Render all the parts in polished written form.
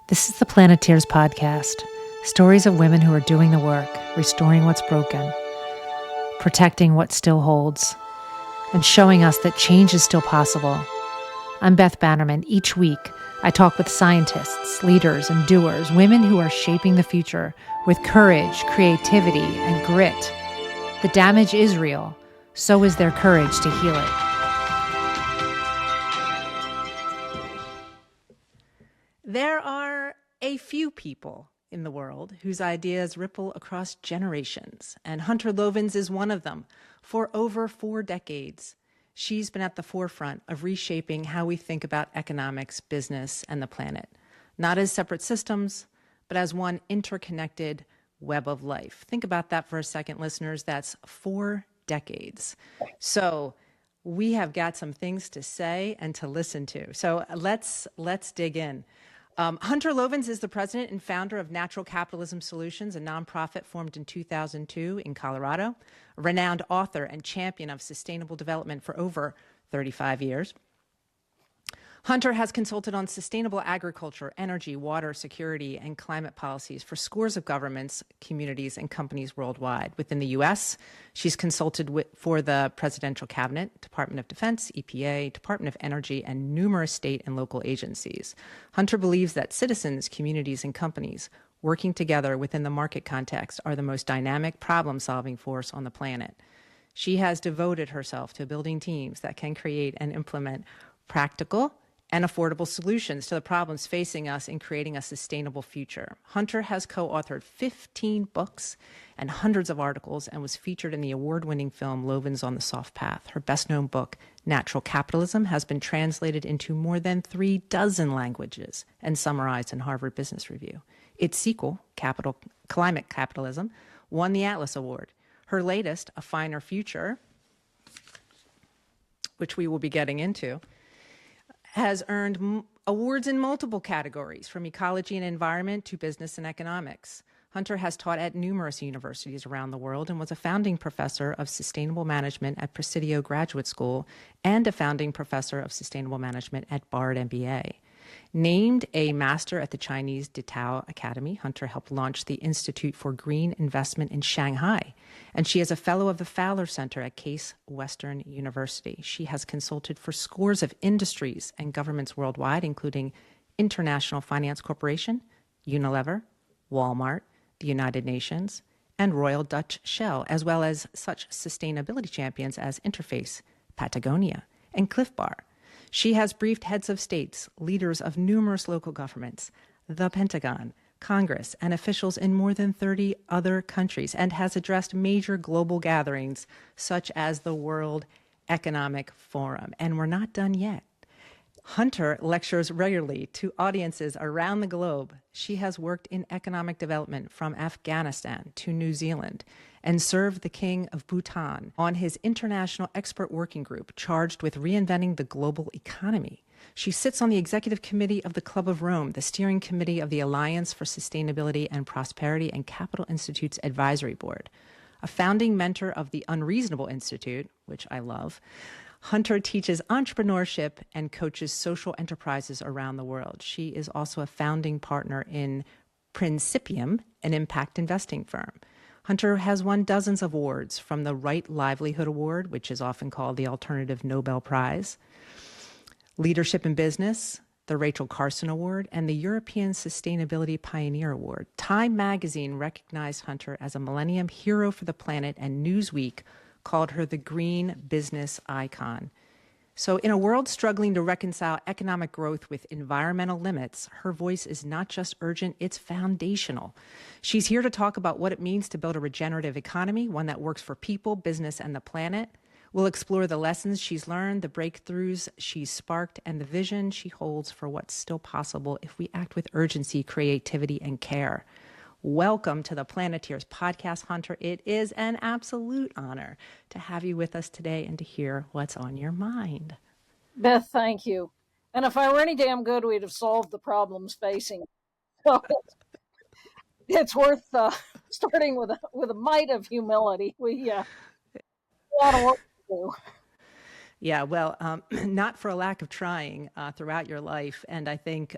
This is the Planeteers podcast. Stories of women who are doing the work, restoring what's broken, protecting what still holds, and showing us that change is still possible. I'm Beth Bannerman. Each week, I talk with scientists, leaders, and doers, women who are shaping the future with courage, creativity, and grit. The damage is real, so is their courage to heal it. There are a few people in the world whose ideas ripple across generations, and Hunter Lovins is one of them. For over 4 decades, she's been at the forefront of reshaping how we think about economics, business, and the planet, not as separate systems, but as one interconnected web of life. Think about that for a second, listeners. That's 4 decades. So we have got some things to say and to listen to. So let's dig in. Hunter Lovins is the president and founder of Natural Capitalism Solutions, a nonprofit formed in 2002 in Colorado, a renowned author and champion of sustainable development for over 35 years. Hunter has consulted on sustainable agriculture, energy, water security, and climate policies for scores of governments, communities, and companies worldwide. Within the U.S., she's consulted for the Presidential Cabinet, Department of Defense, EPA, Department of Energy, and numerous state and local agencies. Hunter believes that citizens, communities, and companies working together within the market context are the most dynamic problem-solving force on the planet. She has devoted herself to building teams that can create and implement practical and affordable solutions to the problems facing us in creating a sustainable future. Hunter has co-authored 15 books and hundreds of articles and was featured in the award-winning film Lovins on the Soft Path. Her best-known book, Natural Capitalism, has been translated into more than 36 languages and summarized in Harvard Business Review. Its sequel, Climate Capitalism, won the Atlas Award. Her latest, A Finer Future, which we will be getting into, has earned awards in multiple categories, from ecology and environment to business and economics. Hunter has taught at numerous universities around the world and was a founding professor of sustainable management at Presidio Graduate School and a founding professor of sustainable management at Bard MBA. Named a master at the Chinese Ditao Academy, Hunter helped launch the Institute for Green Investment in Shanghai, and she is a fellow of the Fowler Center at Case Western University. She has consulted for scores of industries and governments worldwide, including International Finance Corporation, Unilever, Walmart, the United Nations, and Royal Dutch Shell, as well as such sustainability champions as Interface, Patagonia, and Cliff Bar. She has briefed heads of states, leaders of numerous local governments, the Pentagon, Congress, and officials in more than 30 other countries, and has addressed major global gatherings such as the World Economic Forum. And we're not done yet. Hunter lectures regularly to audiences around the globe. She has worked in economic development from Afghanistan to New Zealand and served the King of Bhutan on his international expert working group charged with reinventing the global economy. She sits on the executive committee of the Club of Rome, the steering committee of the Alliance for Sustainability and Prosperity, and Capital Institute's advisory board. A founding mentor of the Unreasonable Institute, which I love, Hunter teaches entrepreneurship and coaches social enterprises around the world. She is also a founding partner in Principium, an impact investing firm. Hunter has won dozens of awards, from the Right Livelihood Award, which is often called the Alternative Nobel Prize, Leadership in Business, the Rachel Carson Award, and the European Sustainability Pioneer Award. Time magazine recognized Hunter as a Millennium Hero for the Planet, and Newsweek called her the green business icon. So in a world struggling to reconcile economic growth with environmental limits, her voice is not just urgent, it's foundational. She's here to talk about what it means to build a regenerative economy, one that works for people, business, and the planet. We'll explore the lessons she's learned, the breakthroughs she's sparked, and the vision she holds for what's still possible if we act with urgency, creativity, and care. Welcome to the Planeteers podcast, Hunter. It is an absolute honor to have you with us today and to hear what's on your mind. Beth, thank you. And if I were any damn good, we'd have solved the problems facing. So it's worth starting with a mite of humility. We a lot of work to do. Yeah, well, not for a lack of trying throughout your life. And I think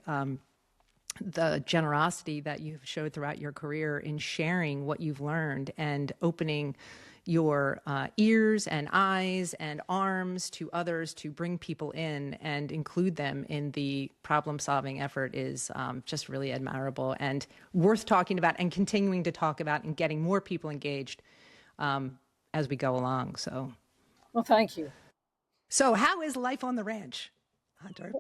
the generosity that you've showed throughout your career in sharing what you've learned and opening your ears and eyes and arms to others to bring people in and include them in the problem-solving effort is just really admirable and worth talking about and continuing to talk about and getting more people engaged as we go along. So, well, thank you. So how is life on the ranch, Hunter?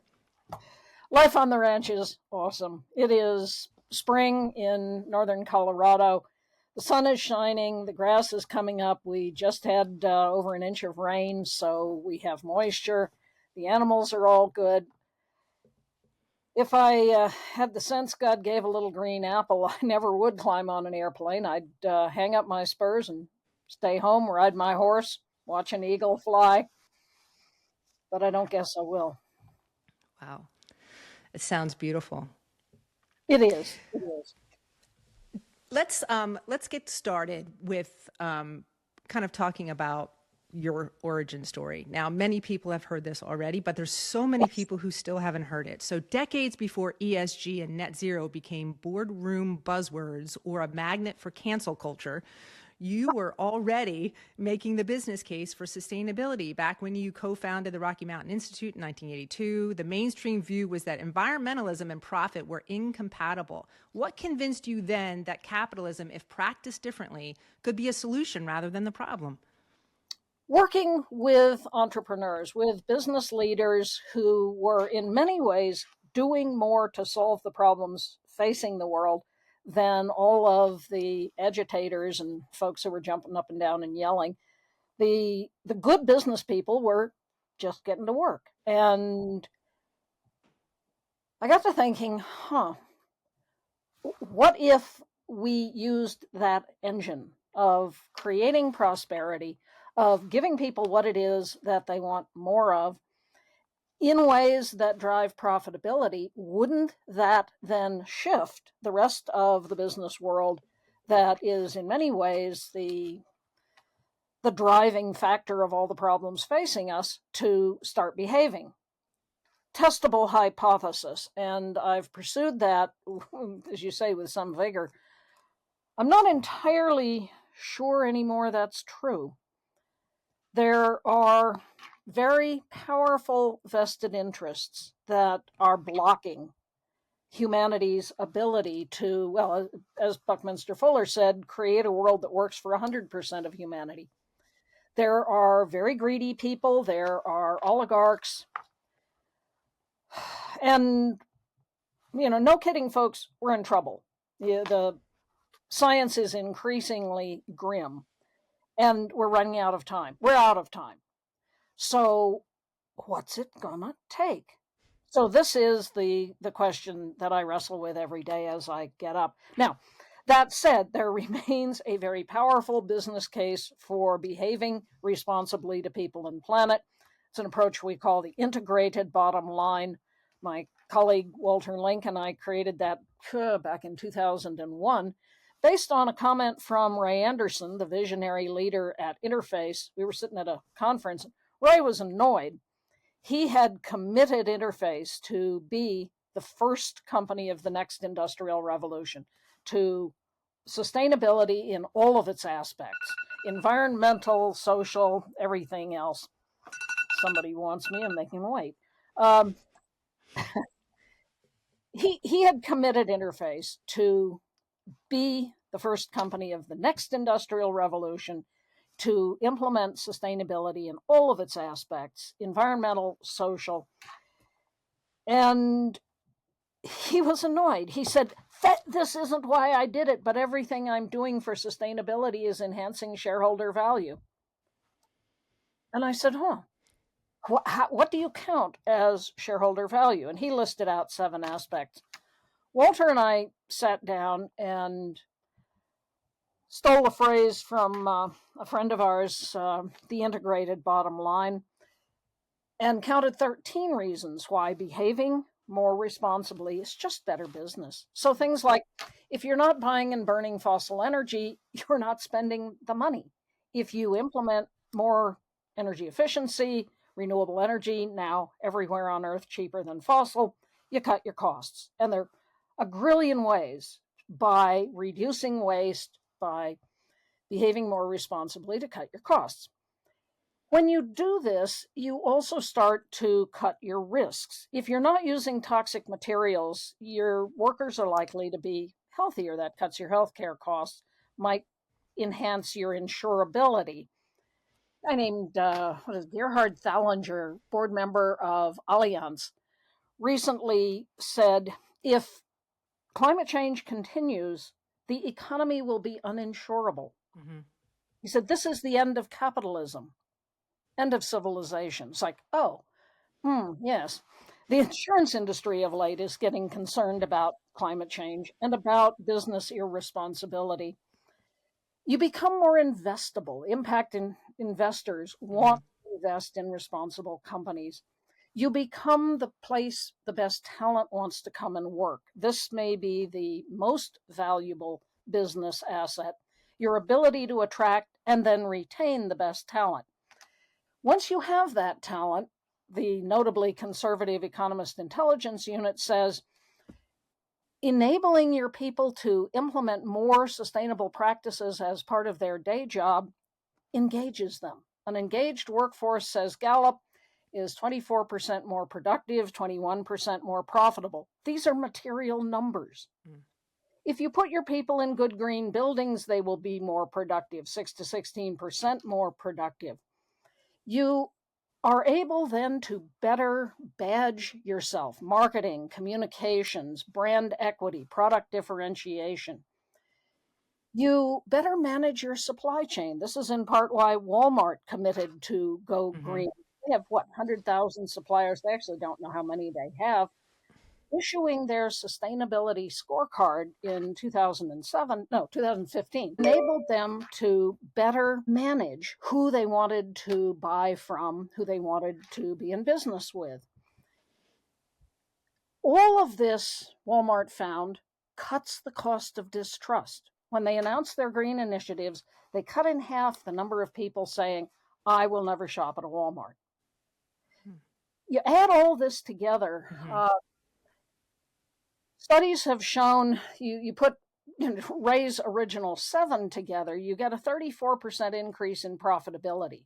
Life on the ranch is awesome. It is spring in northern Colorado. The sun is shining. The grass is coming up. We just had over an inch of rain, so we have moisture. The animals are all good. If I had the sense God gave a little green apple, I never would climb on an airplane. I'd hang up my spurs and stay home, ride my horse, watch an eagle fly. But I don't guess I will. Wow. It sounds beautiful. It is. It is. Let's get started with kind of talking about your origin story. Now, many people have heard this already, but there's so many people who still haven't heard it. So decades before ESG and net zero became boardroom buzzwords or a magnet for cancel culture, you were already making the business case for sustainability. Back when you co-founded the Rocky Mountain Institute in 1982, the mainstream view was that environmentalism and profit were incompatible. What convinced you then that capitalism, if practiced differently, could be a solution rather than the problem? Working with entrepreneurs, with business leaders who were in many ways doing more to solve the problems facing the world than all of the agitators and folks who were jumping up and down and yelling. The good business people were just getting to work. And I got to thinking, what if we used that engine of creating prosperity, of giving people what it is that they want more of, in ways that drive profitability? Wouldn't that then shift the rest of the business world that is in many ways the driving factor of all the problems facing us to start behaving? Testable hypothesis, and I've pursued that, as you say, with some vigor. I'm not entirely sure anymore that's true. There are very powerful vested interests that are blocking humanity's ability to, well, as Buckminster Fuller said, create a world that works for 100% of humanity. There are very greedy people, there are oligarchs, and, no kidding, folks, we're in trouble. The science is increasingly grim, and we're running out of time. We're out of time. So what's it gonna take? So this is the question that I wrestle with every day as I get up. Now, that said, there remains a very powerful business case for behaving responsibly to people and planet. It's an approach we call the integrated bottom line. My colleague Walter Link and I created that back in 2001, based on a comment from Ray Anderson, the visionary leader at Interface. We were sitting at a conference. Ray was annoyed. He had committed Interface to be the first company of the next industrial revolution, to sustainability in all of its aspects, environmental, social, everything else. Somebody wants me, and they can wait. He had committed Interface to be the first company of the next industrial revolution, to implement sustainability in all of its aspects, environmental, social. And he was annoyed. He said, this isn't why I did it, but everything I'm doing for sustainability is enhancing shareholder value. And I said, what do you count as shareholder value? And he listed out 7 aspects. Walter and I sat down and stole a phrase from a friend of ours, the integrated bottom line, and counted 13 reasons why behaving more responsibly is just better business. So things like, if you're not buying and burning fossil energy, you're not spending the money. If you implement more energy efficiency, renewable energy, now everywhere on Earth cheaper than fossil, you cut your costs. And they're a grillion ways by reducing waste, by behaving more responsibly to cut your costs. When you do this, you also start to cut your risks. If you're not using toxic materials, your workers are likely to be healthier. That cuts your healthcare costs, might enhance your insurability. I named Gerhard Thallinger, board member of Allianz, recently said, if climate change continues, the economy will be uninsurable. Mm-hmm. He said, this is the end of capitalism, end of civilization. It's like, yes. The insurance industry of late is getting concerned about climate change and about business irresponsibility. You become more investable. Impact investors want to invest in responsible companies. You become the place the best talent wants to come and work. This may be the most valuable business asset, your ability to attract and then retain the best talent. Once you have that talent, the notably conservative Economist Intelligence Unit says, enabling your people to implement more sustainable practices as part of their day job engages them. An engaged workforce, says Gallup, is 24% more productive, 21% more profitable. These are material numbers. If you put your people in good green buildings, they will be more productive, 6 to 16% more productive. You are able then to better badge yourself, marketing, communications, brand equity, product differentiation. You better manage your supply chain. This is in part why Walmart committed to go green. They have, 100,000 suppliers. They actually don't know how many they have. Issuing their sustainability scorecard in 2015, enabled them to better manage who they wanted to buy from, who they wanted to be in business with. All of this, Walmart found, cuts the cost of distrust. When they announced their green initiatives, they cut in half the number of people saying, I will never shop at a Walmart. You add all this together, studies have shown you put Ray's original 7 together, you get a 34% increase in profitability.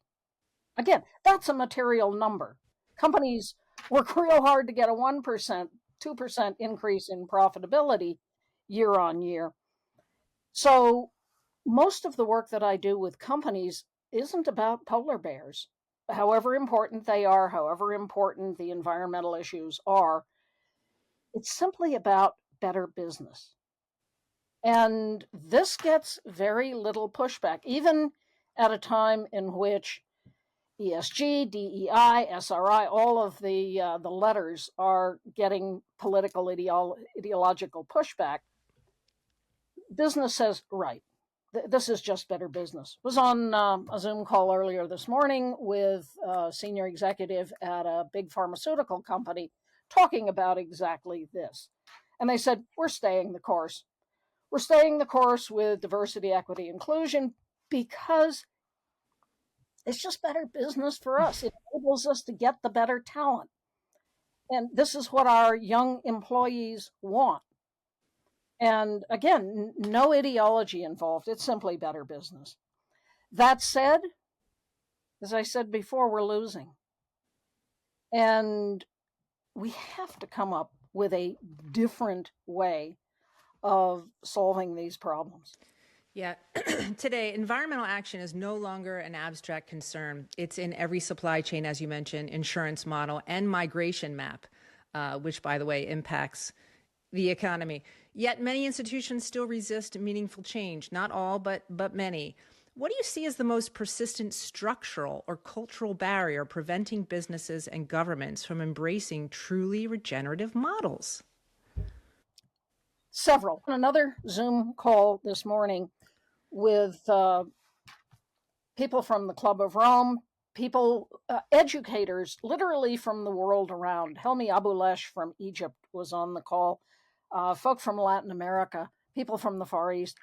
Again, that's a material number. Companies work real hard to get a 1%, 2% increase in profitability year on year. So most of the work that I do with companies isn't about polar bears. However important they are, however important the environmental issues are, it's simply about better business. And this gets very little pushback, even at a time in which ESG, DEI, SRI, all of the letters are getting political ideological pushback. Business says, right, this is just better business. Was on a Zoom call earlier this morning with a senior executive at a big pharmaceutical company talking about exactly this. And they said, we're staying the course. We're staying the course with diversity, equity, inclusion because it's just better business for us. It enables us to get the better talent. And this is what our young employees want. And again, no ideology involved. It's simply better business. That said, as I said before, we're losing. And we have to come up with a different way of solving these problems. Yeah. Today, environmental action is no longer an abstract concern. It's in every supply chain, as you mentioned, insurance model and migration map, which, by the way, impacts the economy. Yet many institutions still resist meaningful change. Not all, but many. What do you see as the most persistent structural or cultural barrier preventing businesses and governments from embracing truly regenerative models? Several. Another Zoom call this morning with people from the Club of Rome, people, educators, literally from the world around. Helmi Abulesh from Egypt was on the call, folk from Latin America, people from the Far East,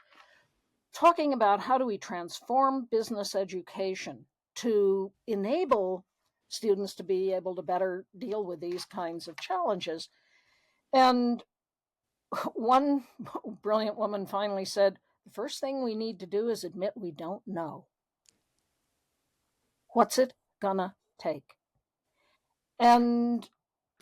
talking about how do we transform business education to enable students to be able to better deal with these kinds of challenges. And one brilliant woman finally said, the first thing we need to do is admit we don't know. What's it gonna take? And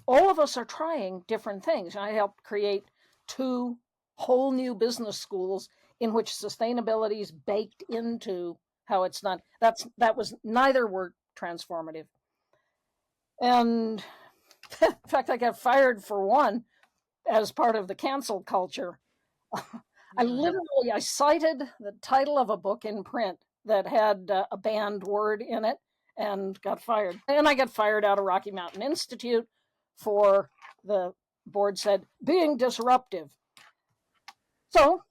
all of us are trying different things. I helped create 2 whole new business schools in which sustainability is baked into how it's done. That was neither were transformative. And in fact, I got fired for one as part of the cancel culture. I cited the title of a book in print that had a banned word in it and got fired. And I got fired out of Rocky Mountain Institute for, the board said, being disruptive. So,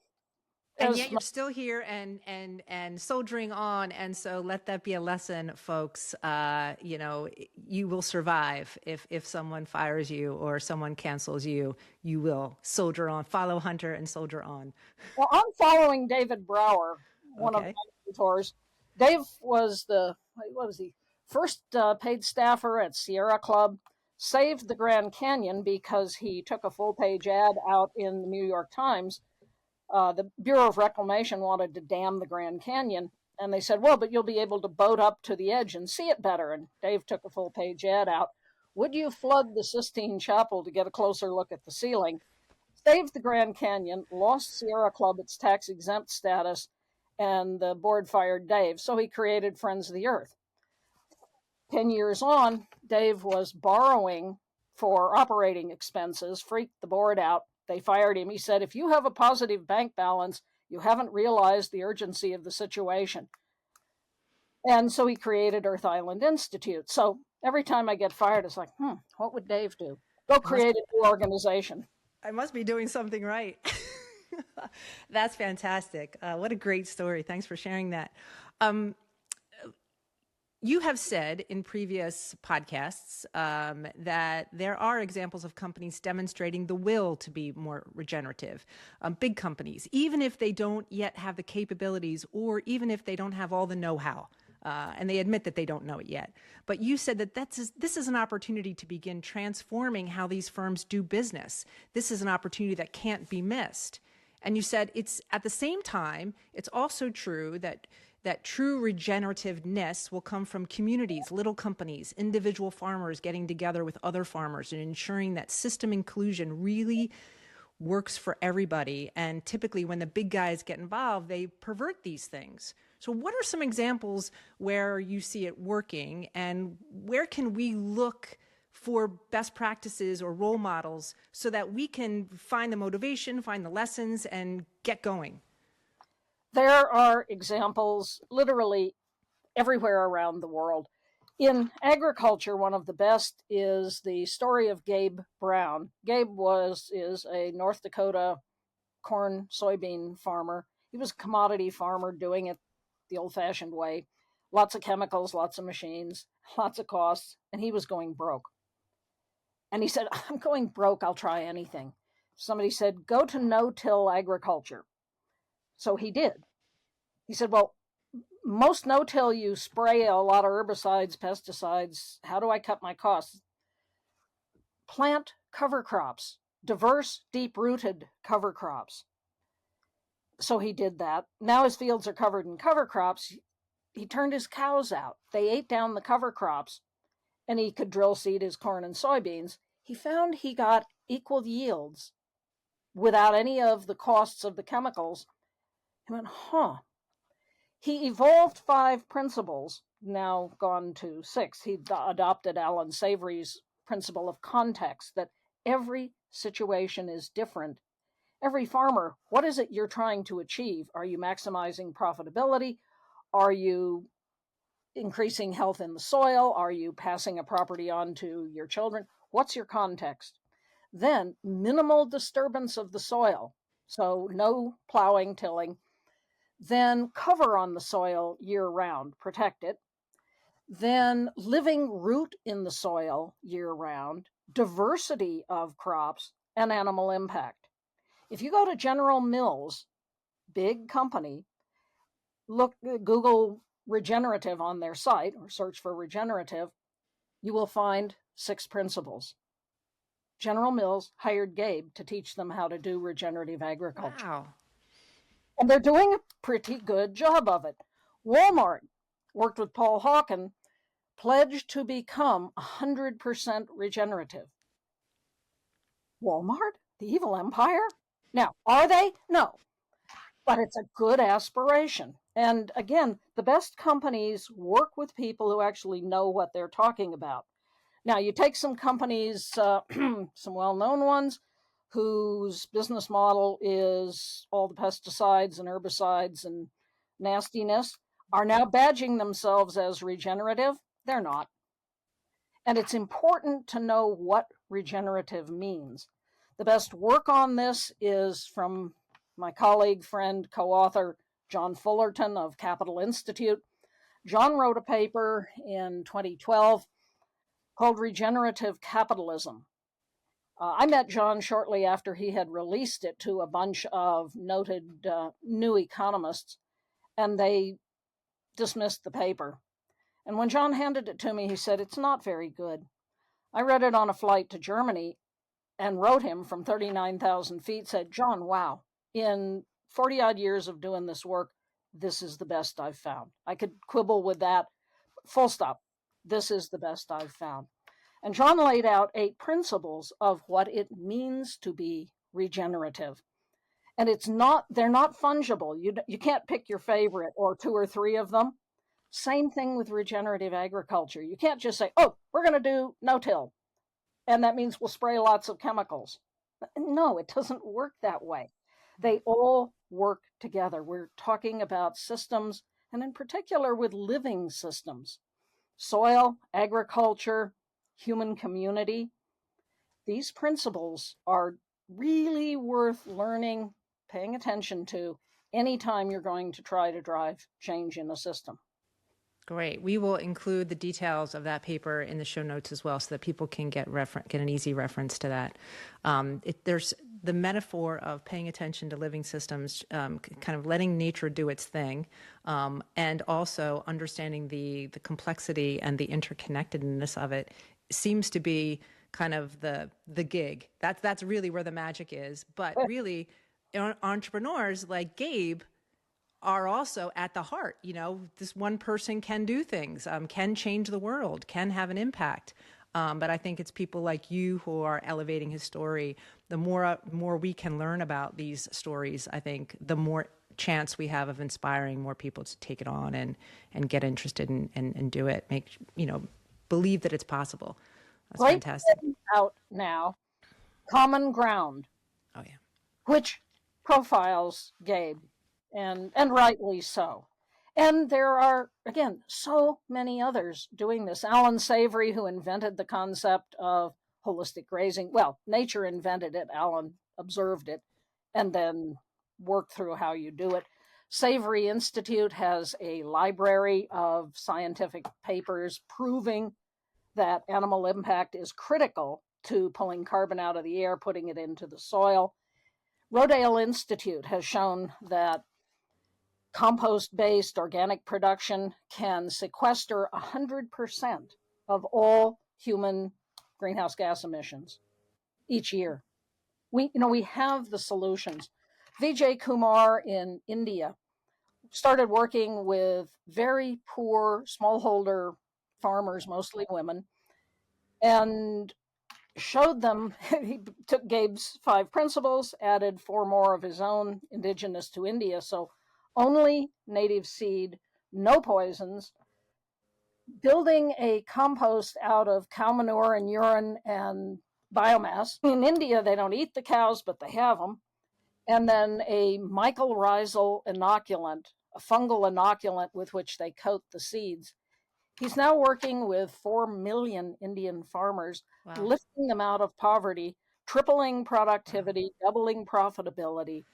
and yet you're still here and soldiering on. And so let that be a lesson, folks. You will survive. If someone fires you or someone cancels you, you will soldier on. Follow Hunter and soldier on. Well, I'm following David Brower, one of my mentors. Dave was first paid staffer at Sierra Club, saved the Grand Canyon because he took a full-page ad out in the New York Times. The Bureau of Reclamation wanted to dam the Grand Canyon, and they said, well, but you'll be able to boat up to the edge and see it better. And Dave took a full-page ad out. Would you flood the Sistine Chapel to get a closer look at the ceiling? Saved the Grand Canyon, lost Sierra Club its tax-exempt status, and the board fired Dave, so he created Friends of the Earth. 10 years on, Dave was borrowing for operating expenses, freaked the board out. They fired him. He said, if you have a positive bank balance, you haven't realized the urgency of the situation. And so he created Earth Island Institute. So every time I get fired, it's like, what would Dave do? Go create a new organization. I must be doing something right. That's fantastic. What a great story. Thanks for sharing that. You have said in previous podcasts that there are examples of companies demonstrating the will to be more regenerative. Big companies, even if they don't yet have the capabilities or even if they don't have all the know-how. And they admit that they don't know it yet. But you said that this is an opportunity to begin transforming how these firms do business. This is an opportunity that can't be missed. And you said it's at the same time, it's also true that true regenerativeness will come from communities, little companies, individual farmers getting together with other farmers and ensuring that system inclusion really works for everybody. And typically when the big guys get involved, they pervert these things. So what are some examples where you see it working, and where can we look for best practices or role models so that we can find the motivation, find the lessons, and get going? There are examples literally everywhere around the world. In agriculture, one of the best is the story of Gabe Brown. Gabe is a North Dakota corn, soybean farmer. He was a commodity farmer doing it the old-fashioned way. Lots of chemicals, lots of machines, lots of costs, and he was going broke. And he said, I'm going broke, I'll try anything. Somebody said, go to no-till agriculture. So he did. He said, well, most no-till you spray a lot of herbicides, pesticides. How do I cut my costs? Plant cover crops, diverse, deep-rooted cover crops. So he did that. Now his fields are covered in cover crops. He turned his cows out. They ate down the cover crops, and he could drill seed his corn and soybeans. He found he got equal yields without any of the costs of the chemicals. He went, He evolved 5 principles, now gone to 6. He adopted Allan Savory's principle of context, that every situation is different. Every farmer, what is it you're trying to achieve? Are you maximizing profitability? Are you increasing health in the soil? Are you passing a property on to your children? What's your context? Then minimal disturbance of the soil. So no plowing, tilling. Then cover on the soil year round, protect it. Then living root in the soil year round, diversity of crops, and animal impact. If you go to General Mills, big company, Google regenerative on their site or search for regenerative, you will find 6 principles. General Mills hired Gabe to teach them how to do regenerative agriculture. Wow. And they're doing a pretty good job of it. Walmart worked with Paul Hawken, pledged to become 100% regenerative. Walmart? The evil empire? Now, are they? No. But it's a good aspiration. And again, the best companies work with people who actually know what they're talking about. Now, you take some companies, some well-known ones, whose business model is all the pesticides and herbicides and nastiness, are now badging themselves as regenerative. They're not. And it's important to know what regenerative means. The best work on this is from my colleague, friend, co-author, John Fullerton of Capital Institute. John wrote a paper in 2012 called Regenerative Capitalism. I met John shortly after he had released it to a bunch of noted new economists, and they dismissed the paper. And when John handed it to me, he said, "It's not very good." I read it on a flight to Germany and wrote him from 39,000 feet, said, "John, wow, in 40 odd years of doing this work, this is the best I've found." I could quibble with that, full stop. This is the best I've found. And John laid out 8 principles of what it means to be regenerative. And they're not fungible. You can't pick your favorite or 2 or 3 of them. Same thing with regenerative agriculture. You can't just say, "Oh, we're going to do no-till, and that means we'll spray lots of chemicals." No, it doesn't work that way. They all work together. We're talking about systems, and in particular with living systems. Soil, agriculture, human community. These principles are really worth learning, paying attention to, anytime you're going to try to drive change in a system. Great. We will include the details of that paper in the show notes as well, so that people can get an easy reference to that. There's the metaphor of paying attention to living systems, kind of letting nature do its thing, and also understanding the complexity and the interconnectedness of it seems to be kind of the gig. That's really where the magic is. But really, entrepreneurs like Gabe are also at the heart. This one person can do things, can change the world, can have an impact. But I think it's people like you who are elevating his story. The more we can learn about these stories, I think the more chance we have of inspiring more people to take it on and get interested and do it. Believe that it's possible. That's right, fantastic. Out now, Common Ground. Oh yeah. Which profiles Gabe, and rightly so. And there are, again, so many others doing this. Allan Savory, who invented the concept of holistic grazing. Well, nature invented it, Allan observed it, and then worked through how you do it. Savory Institute has a library of scientific papers proving that animal impact is critical to pulling carbon out of the air, putting it into the soil. Rodale Institute has shown that compost-based organic production can sequester 100% of all human greenhouse gas emissions each year. We have the solutions. Vijay Kumar in India started working with very poor smallholder farmers, mostly women, and showed them, he took Gabe's 5 principles, added 4 more of his own indigenous to India. So only native seed, no poisons, building a compost out of cow manure and urine and biomass. In India, they don't eat the cows, but they have them. And then a mycorrhizal inoculant, a fungal inoculant with which they coat the seeds. He's now working with 4 million Indian farmers, Wow. lifting them out of poverty, tripling productivity, doubling profitability.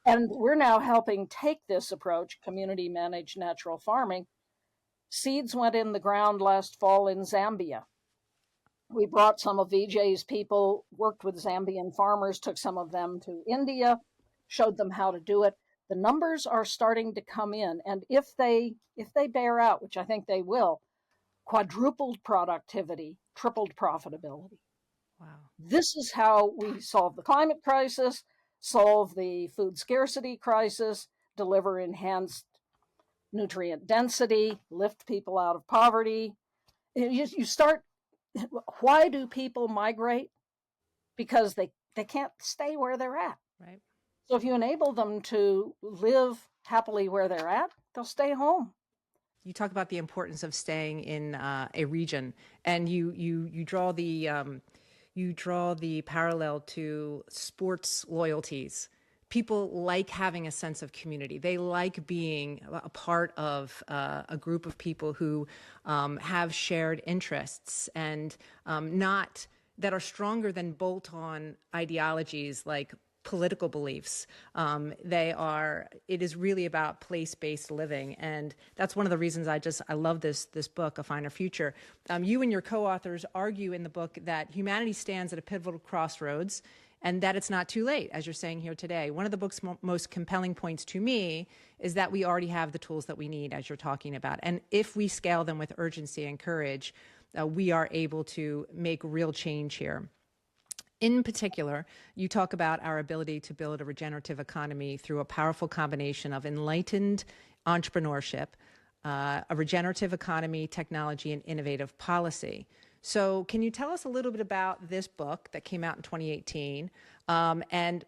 And we're now helping take this approach, community managed natural farming. Seeds went in the ground last fall in Zambia. We brought some of Vijay's people, worked with Zambian farmers, took some of them to India, showed them how to do it. The numbers are starting to come in, and if they bear out, which I think they will, quadrupled productivity, tripled profitability. Wow. This is how we solve the climate crisis, solve the food scarcity crisis, deliver enhanced nutrient density, lift people out of poverty. You start, why do people migrate? Because they can't stay where they're at. Right. So if you enable them to live happily where they're at, they'll stay home. You talk about the importance of staying in a region, and you draw the parallel to sports loyalties. People like having a sense of community. They like being a part of a group of people who have shared interests and not that are stronger than bolt-on ideologies like political beliefs. It is really about place-based living. And that's one of the reasons I love this book, A Finer Future. You and your co-authors argue in the book that humanity stands at a pivotal crossroads and that it's not too late, as you're saying here today. One of the book's most compelling points to me is that we already have the tools that we need, as you're talking about. And if we scale them with urgency and courage, we are able to make real change here. In particular, you talk about our ability to build a regenerative economy through a powerful combination of enlightened entrepreneurship, a regenerative economy, technology, and innovative policy. So can you tell us a little bit about this book that came out in 2018? And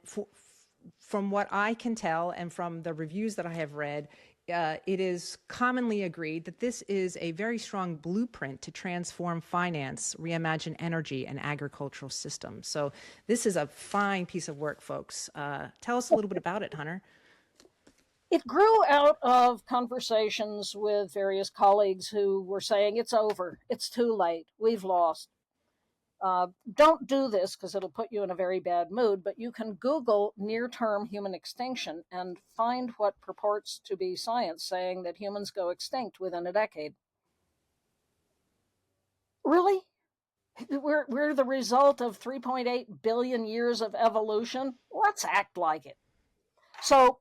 from what I can tell and from the reviews that I have read, it is commonly agreed that this is a very strong blueprint to transform finance, reimagine energy, and agricultural systems. So this is a fine piece of work, folks. Tell us a little bit about it, Hunter. It grew out of conversations with various colleagues who were saying, it's over, it's too late, we've lost. Don't do this because it'll put you in a very bad mood, but you can Google near-term human extinction and find what purports to be science saying that humans go extinct within a decade. Really? We're the result of 3.8 billion years of evolution? Let's act like it. So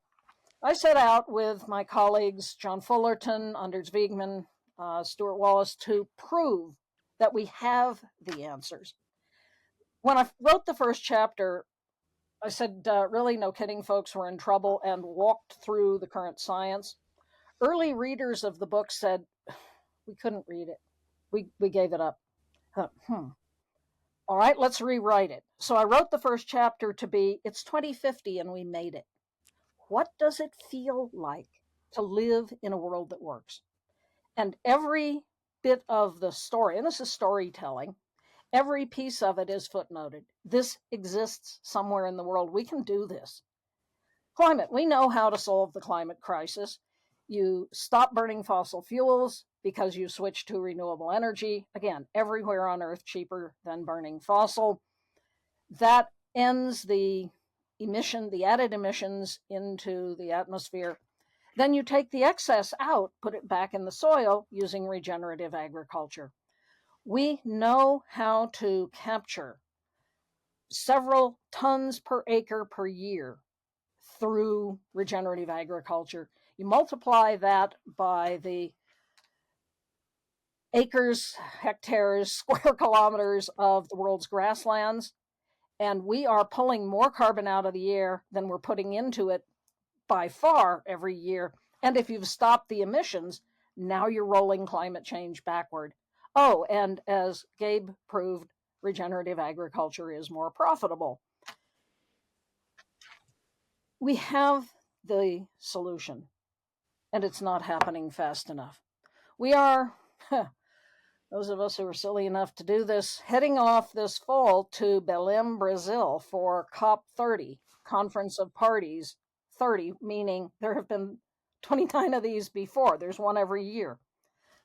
I set out with my colleagues, John Fullerton, Anders Wiegman, Stuart Wallace, to prove that we have the answers. When I wrote the first chapter, I said, really, no kidding, folks, we're in trouble, and walked through the current science. Early readers of the book said, we couldn't read it. We gave it up. All right, let's rewrite it. So I wrote the first chapter to be, it's 2050 and we made it. What does it feel like to live in a world that works? And every bit of the story, and this is storytelling, every piece of it is footnoted. This exists somewhere in the world. We can do this. Climate, we know how to solve the climate crisis. You stop burning fossil fuels because you switch to renewable energy. Again, everywhere on Earth cheaper than burning fossil. That ends the added emissions into the atmosphere. Then you take the excess out, put it back in the soil using regenerative agriculture. We know how to capture several tons per acre per year through regenerative agriculture. You multiply that by the acres, hectares, square kilometers of the world's grasslands, and we are pulling more carbon out of the air than we're putting into it by far every year. And if you've stopped the emissions, now you're rolling climate change backward. Oh, and as Gabe proved, regenerative agriculture is more profitable. We have the solution, and it's not happening fast enough. We are, those of us who are silly enough to do this, heading off this fall to Belém, Brazil for COP30, Conference of Parties 30, meaning there have been 29 of these before. There's one every year.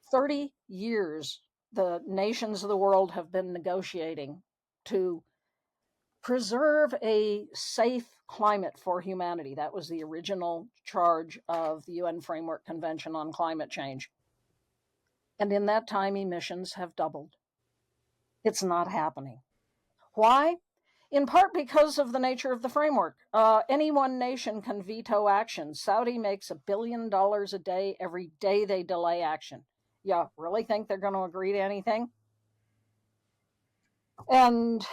30 years the nations of the world have been negotiating to preserve a safe climate for humanity. That was the original charge of the UN Framework Convention on Climate Change. And in that time, emissions have doubled. It's not happening. Why? In part because of the nature of the framework. Any one nation can veto action. Saudi makes $1 billion a day every day they delay action. You really think they're going to agree to anything? And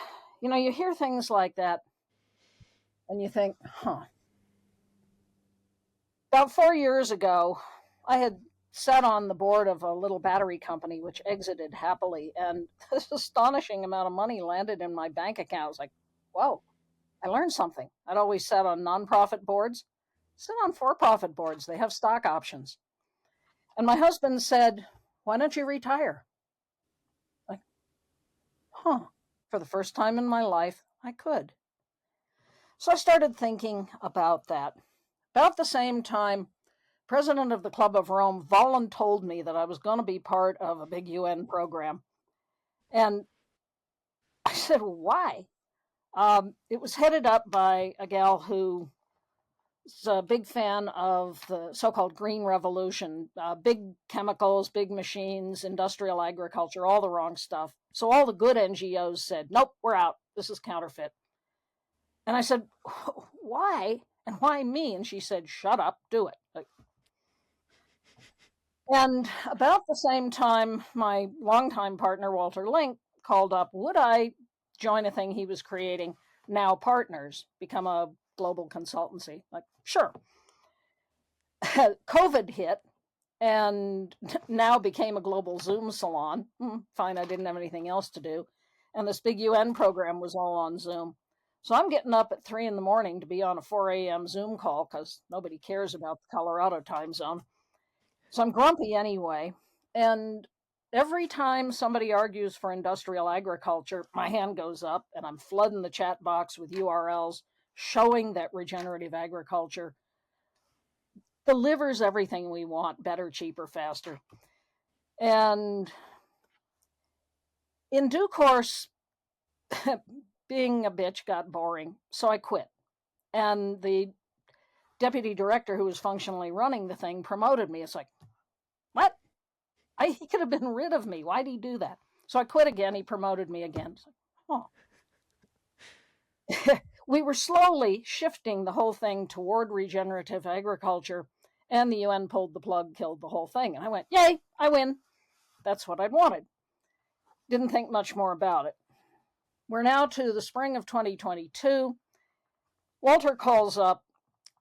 You hear things like that and you think, huh. About 4 years ago, I had sat on the board of a little battery company which exited happily, and this astonishing amount of money landed in my bank account. I was like, whoa, I learned something. I'd always sat on nonprofit boards. Sit on for-profit boards. They have stock options. And my husband said, why don't you retire? Like, huh. For the first time in my life, I could. So I started thinking about that. About the same time, president of the Club of Rome voluntold me that I was going to be part of a big UN program. And I said, why? It was headed up by a gal who is a big fan of the so-called Green Revolution, big chemicals, big machines, industrial agriculture, all the wrong stuff. So all the good NGOs said, nope, we're out. This is counterfeit. And I said, why? And why me? And she said, shut up, do it. And about the same time, my longtime partner, Walter Link, called up, would I join a thing he was creating, Now Partners, become a global consultancy? Like, sure. COVID hit and Now became a global Zoom salon. Fine, I didn't have anything else to do. And this big UN program was all on Zoom. So I'm getting up at 3 a.m. to be on a 4 a.m. Zoom call because nobody cares about the Colorado time zone. So I'm grumpy anyway. And every time somebody argues for industrial agriculture, my hand goes up and I'm flooding the chat box with URLs showing that regenerative agriculture delivers everything we want, better, cheaper, faster. And in due course, being a bitch got boring, so I quit. And the deputy director who was functionally running the thing promoted me. It's like, what? He could have been rid of me. Why'd he do that? So I quit again. He promoted me again. It's like, oh. We were slowly shifting the whole thing toward regenerative agriculture, and the UN pulled the plug, killed the whole thing. And I went, yay, I win. That's what I'd wanted. Didn't think much more about it. We're now to the spring of 2022. Walter calls up,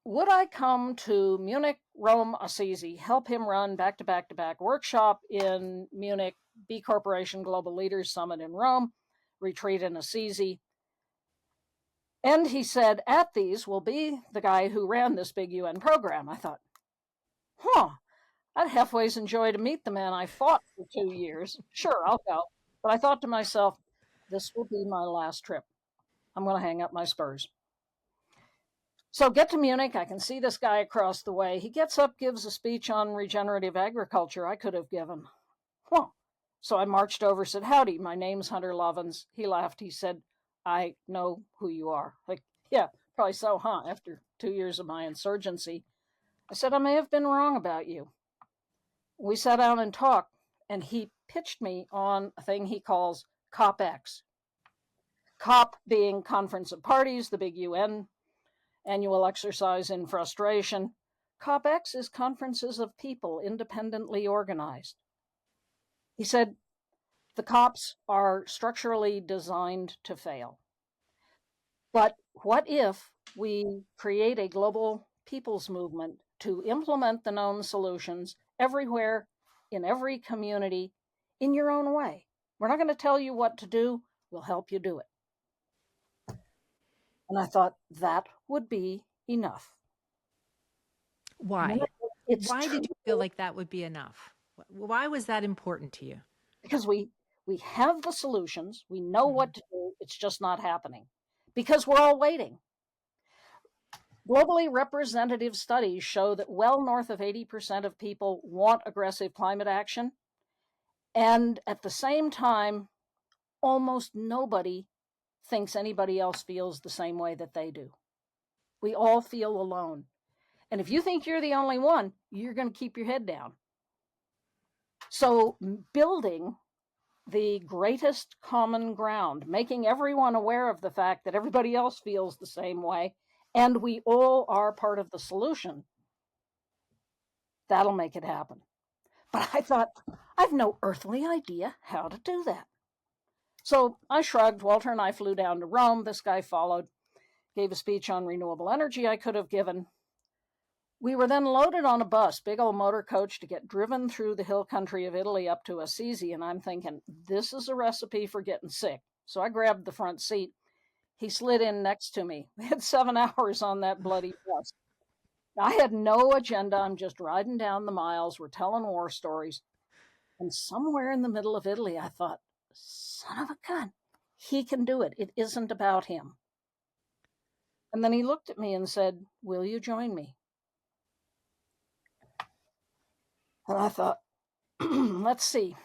would I come to Munich, Rome, Assisi, help him run back-to-back-to-back workshop in Munich, B Corporation Global Leaders Summit in Rome, retreat in Assisi. And he said, at these will be the guy who ran this big UN program. I thought, I'd halfways enjoy to meet the man I fought for 2 years. Sure, I'll go. But I thought to myself, this will be my last trip. I'm going to hang up my spurs. So get to Munich. I can see this guy across the way. He gets up, gives a speech on regenerative agriculture I could have given. So I marched over, said, howdy, my name's Hunter Lovins. He laughed. He said, I know who you are. Like, yeah, probably so, huh? After 2 years of my insurgency. I said, I may have been wrong about you. We sat down and talked, and he pitched me on a thing he calls COPX. COP being Conference of Parties, the big UN annual exercise in frustration. COPX is conferences of people independently organized. He said, the COPs are structurally designed to fail. But what if we create a global people's movement to implement the known solutions everywhere, in every community, in your own way? We're not going to tell you what to do. We'll help you do it. And I thought that would be enough. Why? Why did you feel like that would be enough? Why was that important to you? Because we have the solutions. We know what to do. It's just not happening because we're all waiting. Globally representative studies show that well north of 80% of people want aggressive climate action. And at the same time, almost nobody thinks anybody else feels the same way that they do. We all feel alone. And if you think you're the only one, you're going to keep your head down. So building the greatest common ground, making everyone aware of the fact that everybody else feels the same way, and we all are part of the solution, that'll make it happen. But I thought, I've no earthly idea how to do that. So I shrugged. Walter and I flew down to Rome. This guy followed, gave a speech on renewable energy I could have given. We were then loaded on a bus, big old motor coach, to get driven through the hill country of Italy up to Assisi. And I'm thinking, this is a recipe for getting sick. So I grabbed the front seat. He slid in next to me. We had 7 hours on that bloody bus. I had no agenda. I'm just riding down the miles. We're telling war stories. And somewhere in the middle of Italy, I thought, son of a gun, he can do it. It isn't about him. And then he looked at me and said, will you join me? And I thought, let's see.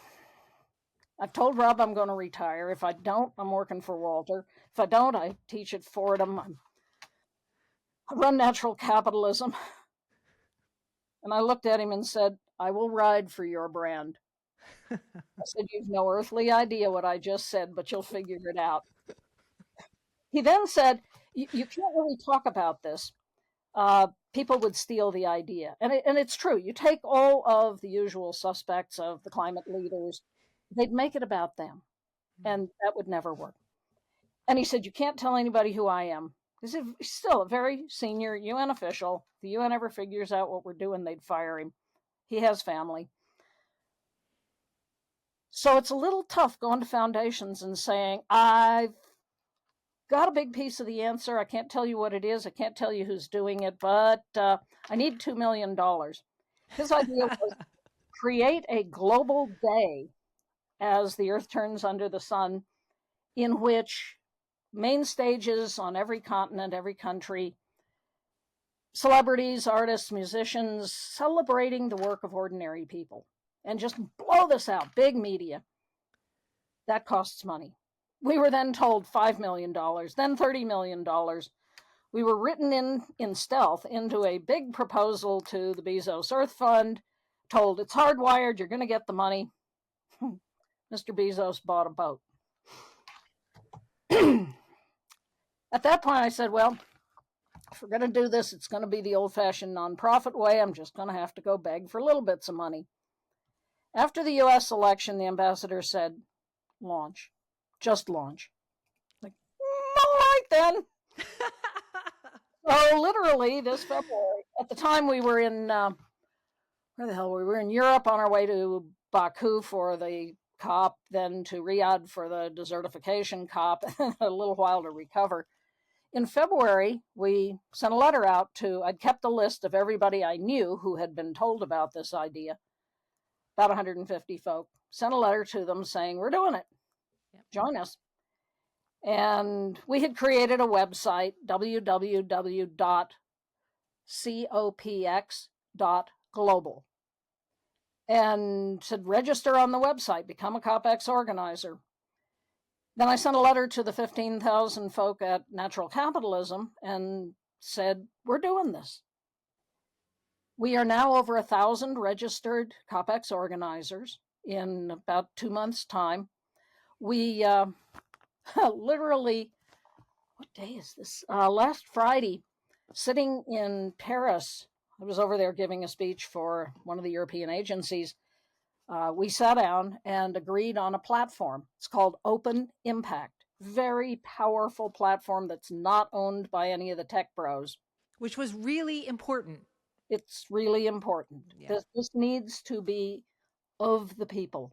I've told Rob I'm going to retire. If I don't, I'm working for Walter. If I don't, I teach at Fordham. I run Natural Capitalism. And I looked at him and said, I will ride for your brand. I said, you've no earthly idea what I just said, but you'll figure it out. He then said, you can't really talk about this. People would steal the idea. And it's true. You take all of the usual suspects of the climate leaders, they'd make it about them. And that would never work. And he said, you can't tell anybody who I am. He's still a very senior UN official. If the UN ever figures out what we're doing, they'd fire him. He has family. So it's a little tough going to foundations and saying, I've got a big piece of the answer. I can't tell you what it is. I can't tell you who's doing it, but I need $2 million. His idea was create a global day as the Earth turns under the sun, in which main stages on every continent, every country, celebrities, artists, musicians, celebrating the work of ordinary people. And just blow this out, big media. That costs money. We were then told $5 million, then $30 million. We were written in stealth into a big proposal to the Bezos Earth Fund, told it's hardwired, you're going to get the money. Mr. Bezos bought a boat. At that point, I said, well, if we're going to do this, it's going to be the old-fashioned nonprofit way. I'm just going to have to go beg for little bits of money. After the U.S. election, the ambassador said, launch. Just launch. Like, all right then. So literally this February, at the time we were in, where the hell we were in Europe on our way to Baku for the COP, then to Riyadh for the desertification COP, and a little while to recover. In February, we sent a letter out I'd kept a list of everybody I knew who had been told about this idea, about 150 folk, sent a letter to them saying, we're doing it. Yep. Join us. And we had created a website, www.COPX.global, and said, register on the website, become a COPX organizer. Then I sent a letter to the 15,000 folk at Natural Capitalism and said, we're doing this. We are now over 1,000 registered COPX organizers in about 2 months' time. We literally, what day is this? Last Friday, sitting in Paris, I was over there giving a speech for one of the European agencies. We sat down and agreed on a platform. It's called Open Impact. Very powerful platform that's not owned by any of the tech bros. Which was really important. It's really important. Yeah. This needs to be of the people.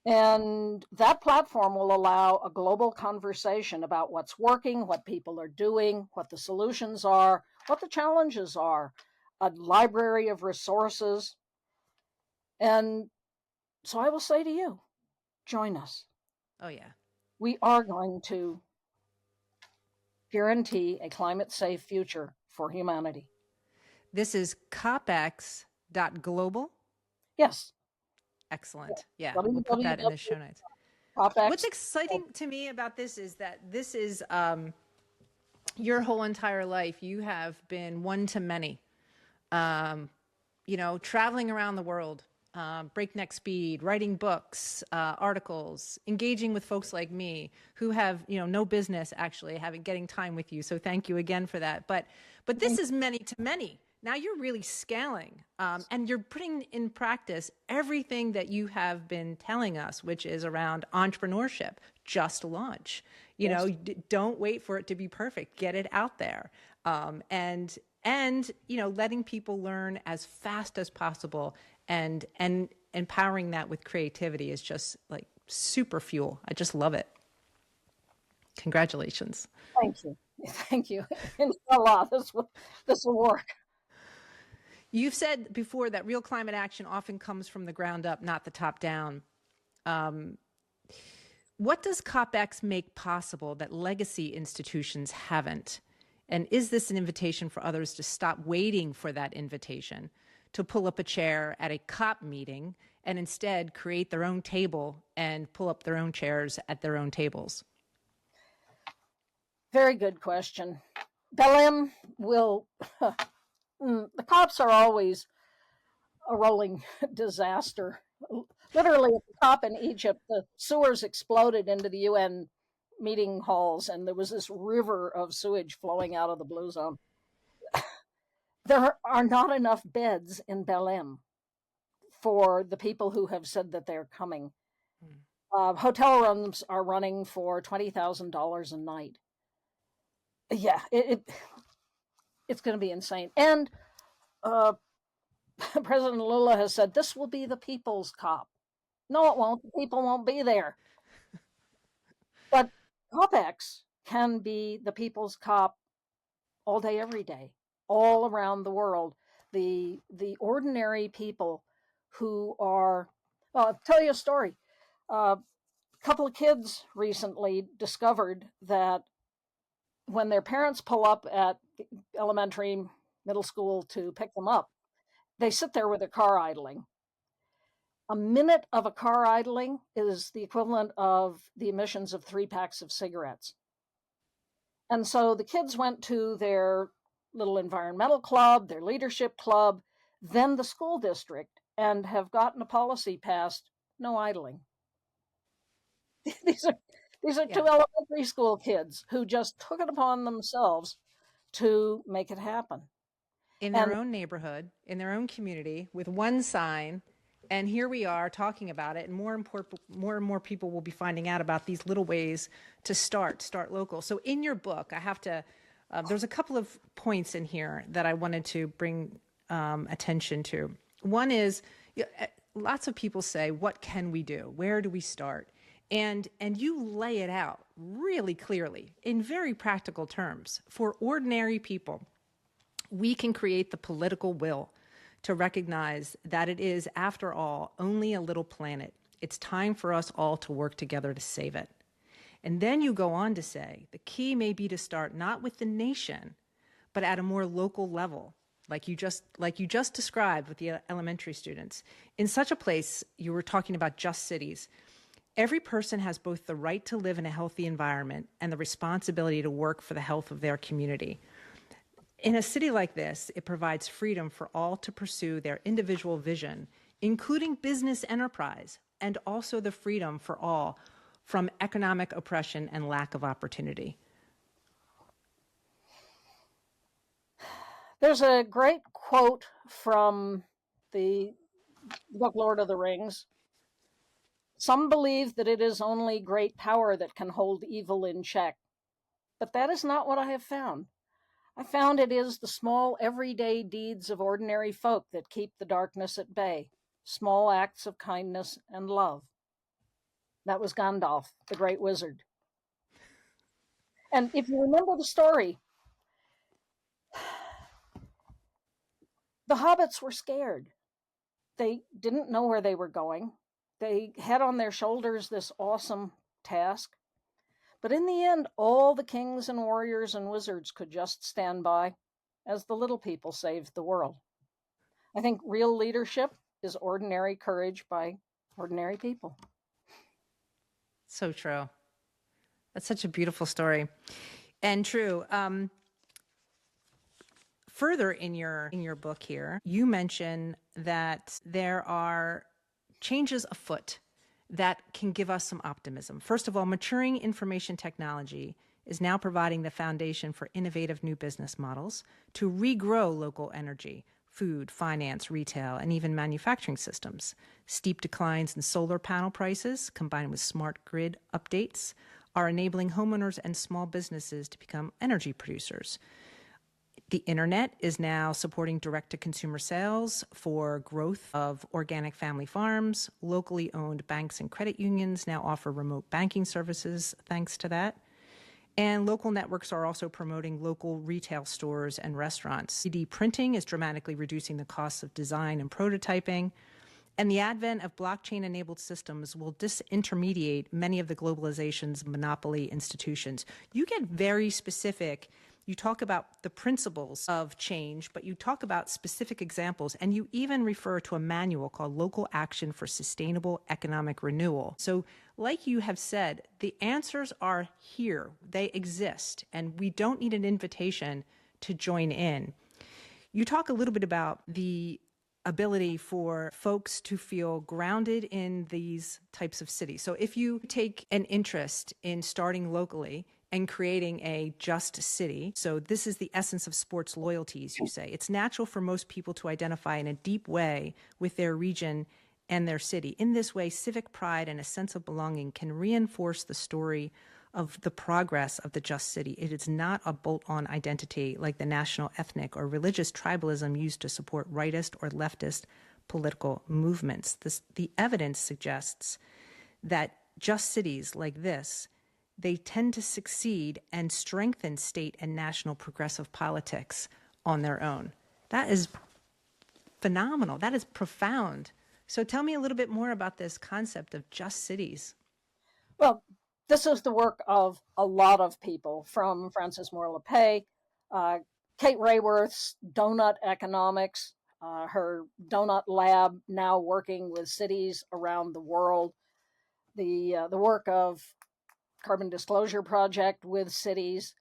And that platform will allow a global conversation about what's working, what people are doing, what the solutions are, what the challenges are, a library of resources. And so I will say to you, join us. Oh, yeah. We are going to guarantee a climate-safe future for humanity. This is COPX.global? Yes. Excellent. Yeah, we'll put that in the show notes. What's exciting to me about this is that this is your whole entire life. You have been one to many, traveling around the world, breakneck speed, writing books, articles, engaging with folks like me who have, no business actually getting time with you. So thank you again for that. But this is many to many. Now you're really scaling, and you're putting in practice everything that you have been telling us, which is around entrepreneurship. Just launch. You know, don't wait for it to be perfect. Get it out there, and you know, letting people learn as fast as possible, and empowering that with creativity is just like super fuel. I just love it. Congratulations. Thank you. Thank you. Inshallah, this will work. You've said before that real climate action often comes from the ground up, not the top down. What does COPX make possible that legacy institutions haven't? And is this an invitation for others to stop waiting for that invitation, to pull up a chair at a COP meeting and instead create their own table and pull up their own chairs at their own tables? Very good question. Belém will, the cops are always a rolling disaster. Literally, at the COP in Egypt, the sewers exploded into the UN meeting halls, and there was this river of sewage flowing out of the blue zone. There are not enough beds in Belém for the people who have said that they're coming. Hotel rooms are running for $20,000 a night. Yeah, it's going to be insane. And President Lula has said this will be the people's COP. No, it won't. The people won't be there. But COPX can be the people's COP all day, every day, all around the world. The ordinary people who are, well, I'll tell you a story. A couple of kids recently discovered that when their parents pull up at elementary, middle school to pick them up, they sit there with their car idling. A minute of a car idling is the equivalent of the emissions of 3 packs of cigarettes. And so the kids went to their little environmental club, their leadership club, then the school district, and have gotten a policy passed, no idling. These are two elementary school kids who just took it upon themselves to make it happen. In their own neighborhood, in their own community, with one sign. And here we are talking about it, and more and more people will be finding out about these little ways to start local. So in your book, I have to, there's a couple of points in here that I wanted to bring attention to. One is, lots of people say, what can we do? Where do we start? And you lay it out really clearly in very practical terms. For ordinary people, we can create the political will to recognize that it is, after all, only a little planet. It's time for us all to work together to save it. And then you go on to say, the key may be to start not with the nation, but at a more local level, like you just described with the elementary students. In such a place, you were talking about just cities. Every person has both the right to live in a healthy environment and the responsibility to work for the health of their community. In a city like this, it provides freedom for all to pursue their individual vision, including business enterprise, and also the freedom for all from economic oppression and lack of opportunity. There's a great quote from the book Lord of the Rings. Some believe that it is only great power that can hold evil in check, but that is not what I have found. I found it is the small, everyday deeds of ordinary folk that keep the darkness at bay, small acts of kindness and love. That was Gandalf, the great wizard. And if you remember the story, the hobbits were scared. They didn't know where they were going. They had on their shoulders this awesome task. But in the end, all the kings and warriors and wizards could just stand by as the little people saved the world. I think real leadership is ordinary courage by ordinary people. So true. That's such a beautiful story. And true. Further in your book here, you mention that there are changes afoot that can give us some optimism. First of all, maturing information technology is now providing the foundation for innovative new business models to regrow local energy, food, finance, retail, and even manufacturing systems. Steep declines in solar panel prices, combined with smart grid updates, are enabling homeowners and small businesses to become energy producers. The internet is now supporting direct-to-consumer sales for growth of organic family farms. Locally owned banks and credit unions now offer remote banking services thanks to that. And local networks are also promoting local retail stores and restaurants. 3D printing is dramatically reducing the costs of design and prototyping. And the advent of blockchain-enabled systems will disintermediate many of the globalization's monopoly institutions. You get very specific. You talk about the principles of change, but you talk about specific examples, and you even refer to a manual called Local Action for Sustainable Economic Renewal. So, like you have said, the answers are here. They exist, and we don't need an invitation to join in. You talk a little bit about the ability for folks to feel grounded in these types of cities. So if you take an interest in starting locally and creating a just city, so this is the essence of sports loyalties, you say. It's natural for most people to identify in a deep way with their region and their city. In this way, civic pride and a sense of belonging can reinforce the story of the progress of the just city. It is not a bolt-on identity like the national, ethnic, or religious tribalism used to support rightist or leftist political movements. The evidence suggests that just cities like this, they tend to succeed and strengthen state and national progressive politics on their own. That is phenomenal. That is profound. So tell me a little bit more about this concept of just cities. Well, this is the work of a lot of people, from Frances Moore Lappé, Kate Rayworth's Doughnut Economics, her Doughnut Lab, now working with cities around the world, the work of Carbon Disclosure Project with cities.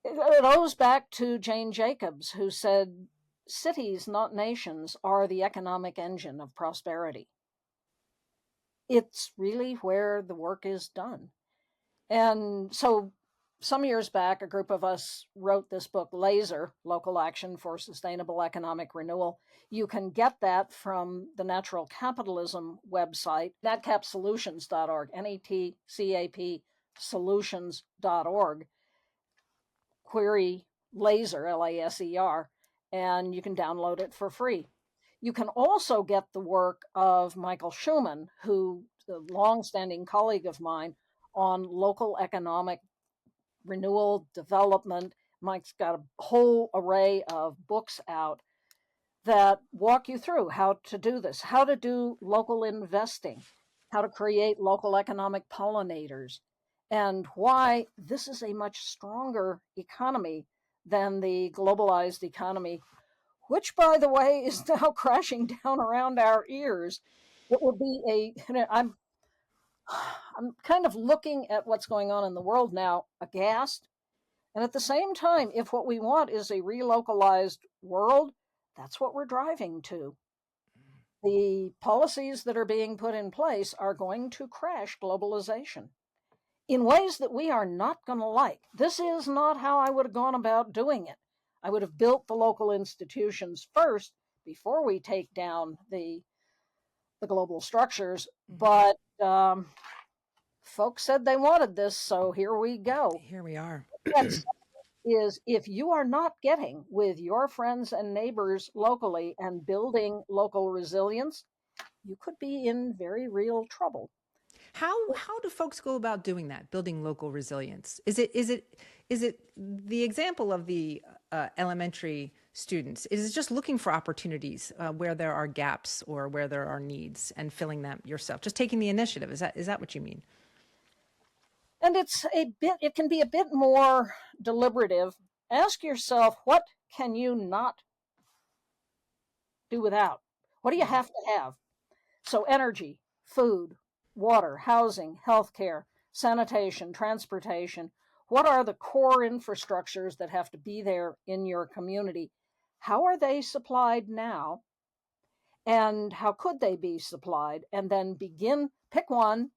It owes back to Jane Jacobs, who said, cities, not nations, are the economic engine of prosperity. It's really where the work is done. And so some years back, a group of us wrote this book, Laser, Local Action for Sustainable Economic Renewal. You can get that from the Natural Capitalism website, netcapsolutions.org, NETCAP solutions.org. Query Laser, Laser, and you can download it for free. You can also get the work of Michael Schumann, who is a longstanding colleague of mine, on local economic renewal development. Mike's got a whole array of books out that walk you through how to do this, how to do local investing, how to create local economic pollinators, and why this is a much stronger economy than the globalized economy, which, by the way, is now crashing down around our ears. It will be I'm kind of looking at what's going on in the world now, aghast. And at the same time, if what we want is a relocalized world, that's what we're driving to. The policies that are being put in place are going to crash globalization in ways that we are not going to like. This is not how I would have gone about doing it. I would have built the local institutions first before we take down the global structures. But folks said they wanted this, so here we go. Here we are. Is if you are not getting with your friends and neighbors locally and building local resilience, you could be in very real trouble. How do folks go about doing that, building local resilience? Is it the example of the elementary students? Is it just looking for opportunities where there are gaps or where there are needs and filling them yourself? Just taking the initiative. Is that what you mean? And it can be a bit more deliberative. Ask yourself, what can you not do without? What do you have to have? So energy, food, water, housing, healthcare, sanitation, transportation. What are the core infrastructures that have to be there in your community? How are they supplied now? And how could they be supplied? And then pick one.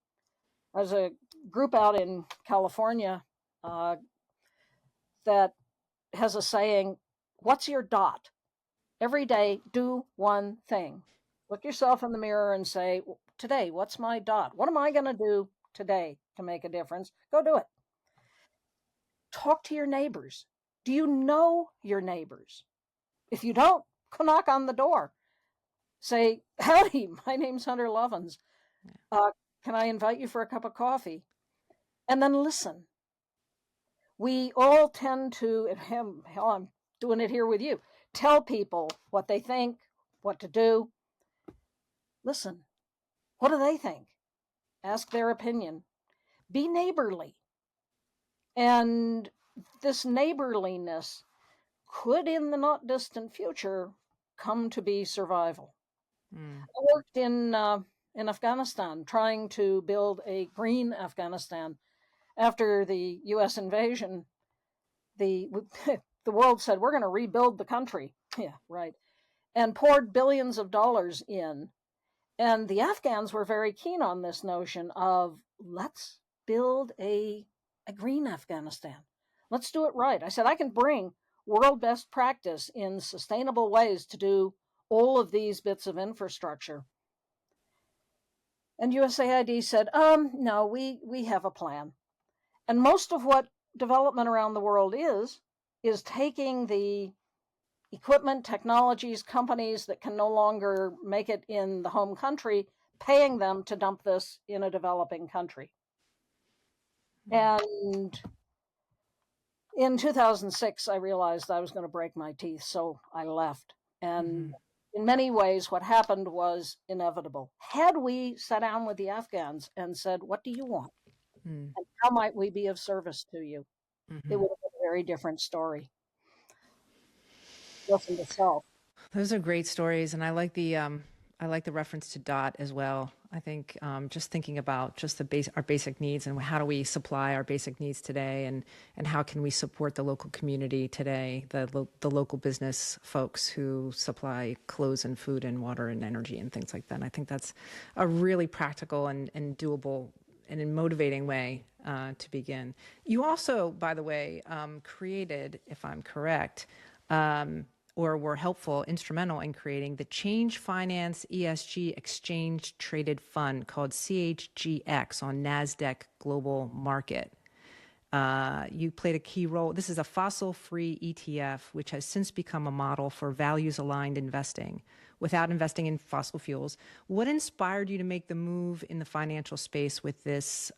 There's a group out in California that has a saying, what's your dot? Every day, do one thing. Look yourself in the mirror and say, today, what's my dot? What am I going to do today to make a difference? Go do it. Talk to your neighbors. Do you know your neighbors? If you don't, go knock on the door. Say, howdy, my name's Hunter Lovins. Can I invite you for a cup of coffee? And then listen. We all tend to, and hell, I'm doing it here with you, tell people what they think, what to do. Listen. What do they think? Ask their opinion. Be neighborly. And this neighborliness could, in the not distant future, come to be survival. I worked in Afghanistan, trying to build a green Afghanistan. After the U.S. invasion, the world said, we're going to rebuild the country. Yeah, right. And poured billions of dollars in. And the Afghans were very keen on this notion of, let's build a green Afghanistan. Let's do it right. I said, I can bring world best practice in sustainable ways to do all of these bits of infrastructure. And USAID said, no, we have a plan. And most of what development around the world is taking the equipment, technologies, companies that can no longer make it in the home country, paying them to dump this in a developing country. And in 2006, I realized I was going to break my teeth, so I left. And in many ways, what happened was inevitable. Had we sat down with the Afghans and said, what do you want? And how might we be of service to you? It would have been a very different story. Listen to self. Those are great stories, and I like the reference to DOT as well. I think just thinking about just our basic needs and how do we supply our basic needs today, and how can we support the local community today, the local business folks who supply clothes and food and water and energy and things like that. And I think that's a really practical and doable and a motivating way to begin. You also, by the way, created, if I'm correct, or were helpful, instrumental in creating the Change Finance ESG Exchange Traded Fund called CHGX on NASDAQ Global Market. You played a key role. This is a fossil-free ETF, which has since become a model for values-aligned investing without investing in fossil fuels. What inspired you to make the move in the financial space with this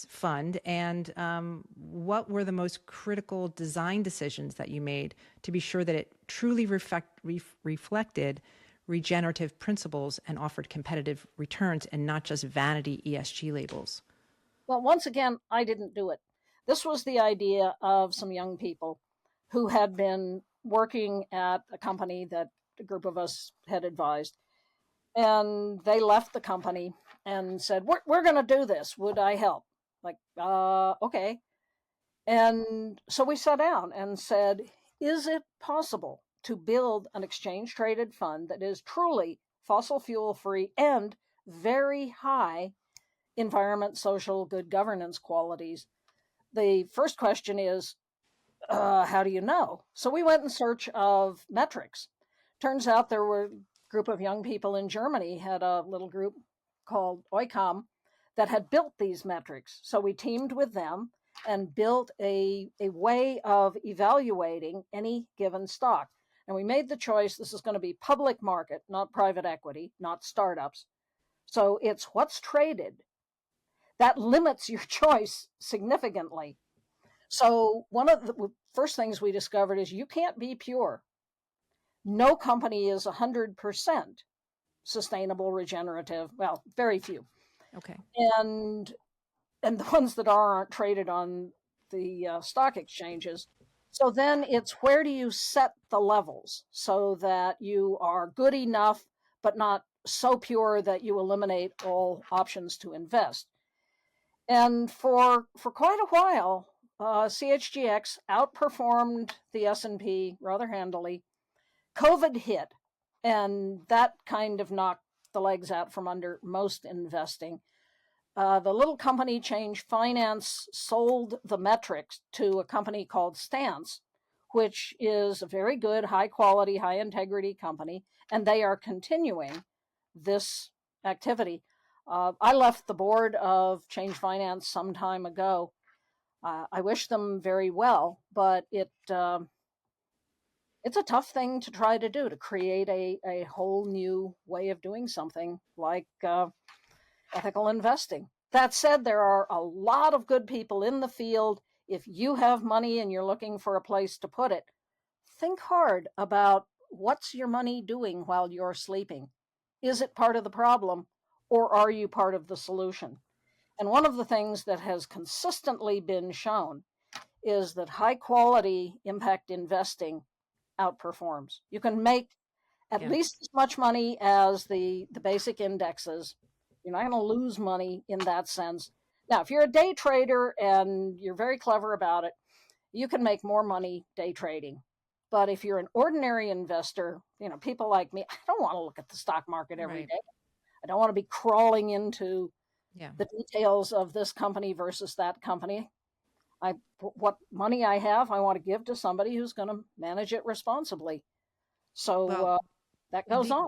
fund, and what were the most critical design decisions that you made to be sure that it truly reflected regenerative principles and offered competitive returns and not just vanity ESG labels? Well, once again, I didn't do it. This was the idea of some young people who had been working at a company that a group of us had advised. And they left the company and said, we're going to do this. Would I help? Like, okay. And so we sat down and said, is it possible to build an exchange traded fund that is truly fossil fuel free and very high environment, social, good governance qualities? The first question is, how do you know? So we went in search of metrics. Turns out there were a group of young people in Germany had a little group called Oikam that had built these metrics. So we teamed with them and built a way of evaluating any given stock. And we made the choice, this is going to be public market, not private equity, not startups. So it's what's traded. That limits your choice significantly. So one of the first things we discovered is you can't be pure. No company is 100% sustainable, regenerative. Well, very few. Okay. And the ones that aren't traded on the stock exchanges. So then it's where do you set the levels so that you are good enough, but not so pure that you eliminate all options to invest. And for quite a while, CHGX outperformed the S&P rather handily. COVID hit, and that kind of knocked the legs out from under most investing. the little company Change Finance sold the metrics to a company called Stance, which is a very good, high quality, high integrity company, and they are continuing this activity. I left the board of Change Finance some time ago. I wish them very well, but it's a tough thing to try to do, to create a whole new way of doing something like ethical investing. That said, there are a lot of good people in the field. If you have money and you're looking for a place to put it, think hard about what's your money doing while you're sleeping. Is it part of the problem, or are you part of the solution? And one of the things that has consistently been shown is that high quality impact investing outperforms. You can make at least as much money as the basic indexes. You're not going to lose money in that sense. Now, if you're a day trader and you're very clever about it, you can make more money day trading. But if you're an ordinary investor, people like me, I don't want to look at the stock market every day. I don't want to be crawling into the details of this company versus that company. What money I have, I want to give to somebody who's going to manage it responsibly. So that goes on.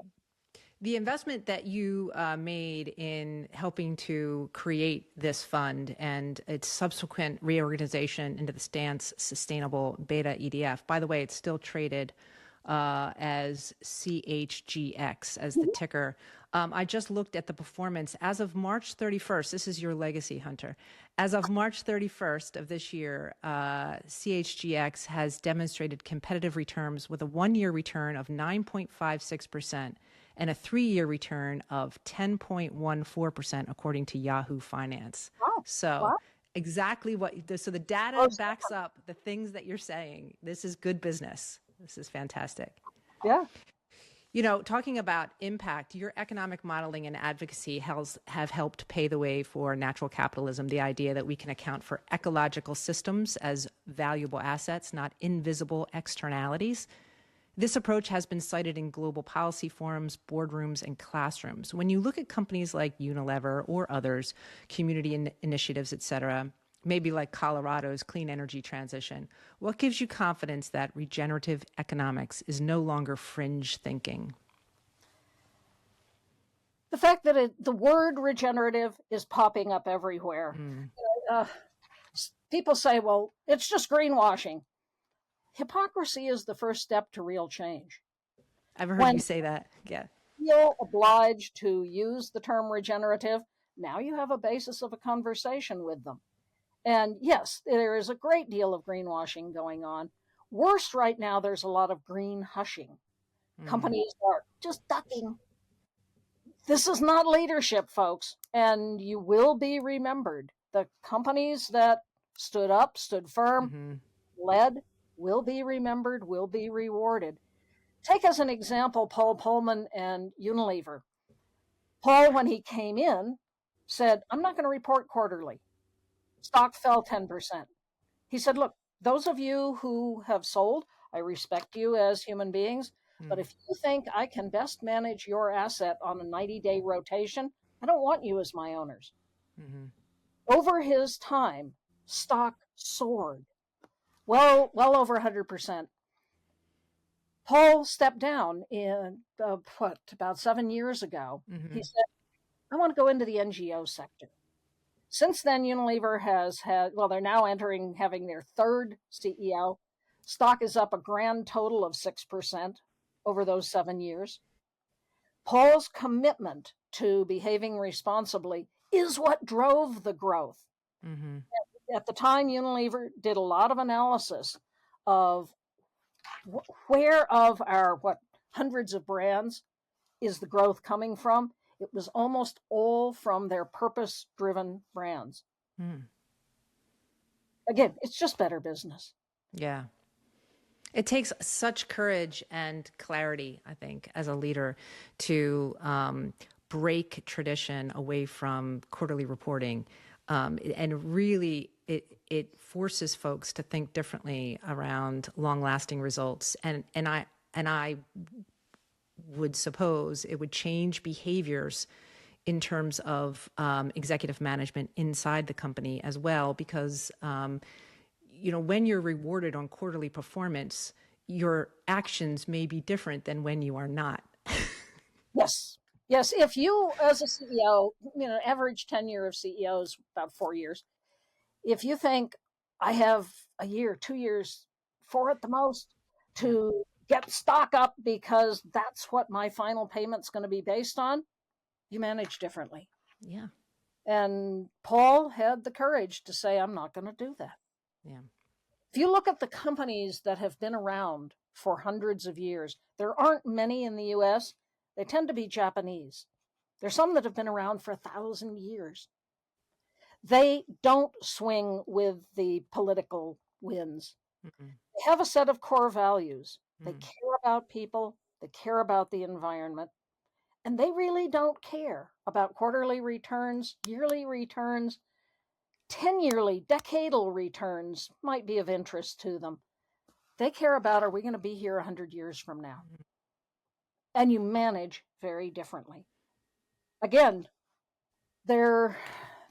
The investment that you made in helping to create this fund and its subsequent reorganization into the Stance Sustainable Beta ETF, by the way, it's still traded as CHGX as the ticker. I just looked at the performance as of March 31st. This is your legacy, Hunter. As of March 31st of this year, CHGX has demonstrated competitive returns with a 1-year return of 9.56% and a 3-year return of 10.14%, according to Yahoo Finance. Oh, so wow. Exactly so the data backs up the things that you're saying. This is good business. This is fantastic. Yeah. Talking about impact, your economic modeling and advocacy have helped pay the way for natural capitalism, the idea that we can account for ecological systems as valuable assets, not invisible externalities. This approach has been cited in global policy forums, boardrooms, and classrooms. When you look at companies like Unilever or others, community initiatives, et cetera, maybe like Colorado's clean energy transition, what gives you confidence that regenerative economics is no longer fringe thinking? The fact that the word regenerative is popping up everywhere. People say, well, it's just greenwashing. Hypocrisy is the first step to real change. I've heard you say that. Yeah. Feel obliged to use the term regenerative, now you have a basis of a conversation with them. And yes, there is a great deal of greenwashing going on. Worse right now, there's a lot of green hushing. Companies are just ducking. This is not leadership, folks, and you will be remembered. The companies that stood up, stood firm, led, will be remembered, will be rewarded. Take as an example Paul Polman and Unilever. Paul, when he came in, said, I'm not going to report quarterly. Stock fell 10%. He said, look, those of you who have sold, I respect you as human beings, but if you think I can best manage your asset on a 90-day rotation, I don't want you as my owners. Over his time, stock soared, well over 100%. Paul stepped down in, about 7 years ago. He said, I want to go into the NGO sector. Since then, Unilever has had, they're now having their third CEO. Stock is up a grand total of 6% over those 7 years. Paul's commitment to behaving responsibly is what drove the growth. At the time, Unilever did a lot of analysis of where of our, hundreds of brands is the growth coming from. It was almost all from their purpose-driven brands. Again, it's just better business. Yeah. It takes such courage and clarity, I think, as a leader to break tradition away from quarterly reporting. And really, it forces folks to think differently around long-lasting results. And I would suppose it would change behaviors in terms of executive management inside the company as well, because when you're rewarded on quarterly performance, your actions may be different than when you are not. Yes. Yes. If you, as a CEO, average tenure of CEOs about 4 years. If you think I have a year, 2 years, 4 at the most to get stock up because that's what my final payment's going to be based on, you manage differently. Yeah. And Paul had the courage to say, I'm not going to do that. Yeah. If you look at the companies that have been around for hundreds of years, there aren't many in the US. They tend to be Japanese. There's some that have been around for 1,000 years. They don't swing with the political winds. Mm-mm. They have a set of core values. They care about people. They care about the environment. And they really don't care about quarterly returns, yearly returns. 10-yearly, decadal returns might be of interest to them. They care about, are we going to be here 100 years from now? And you manage very differently. Again, there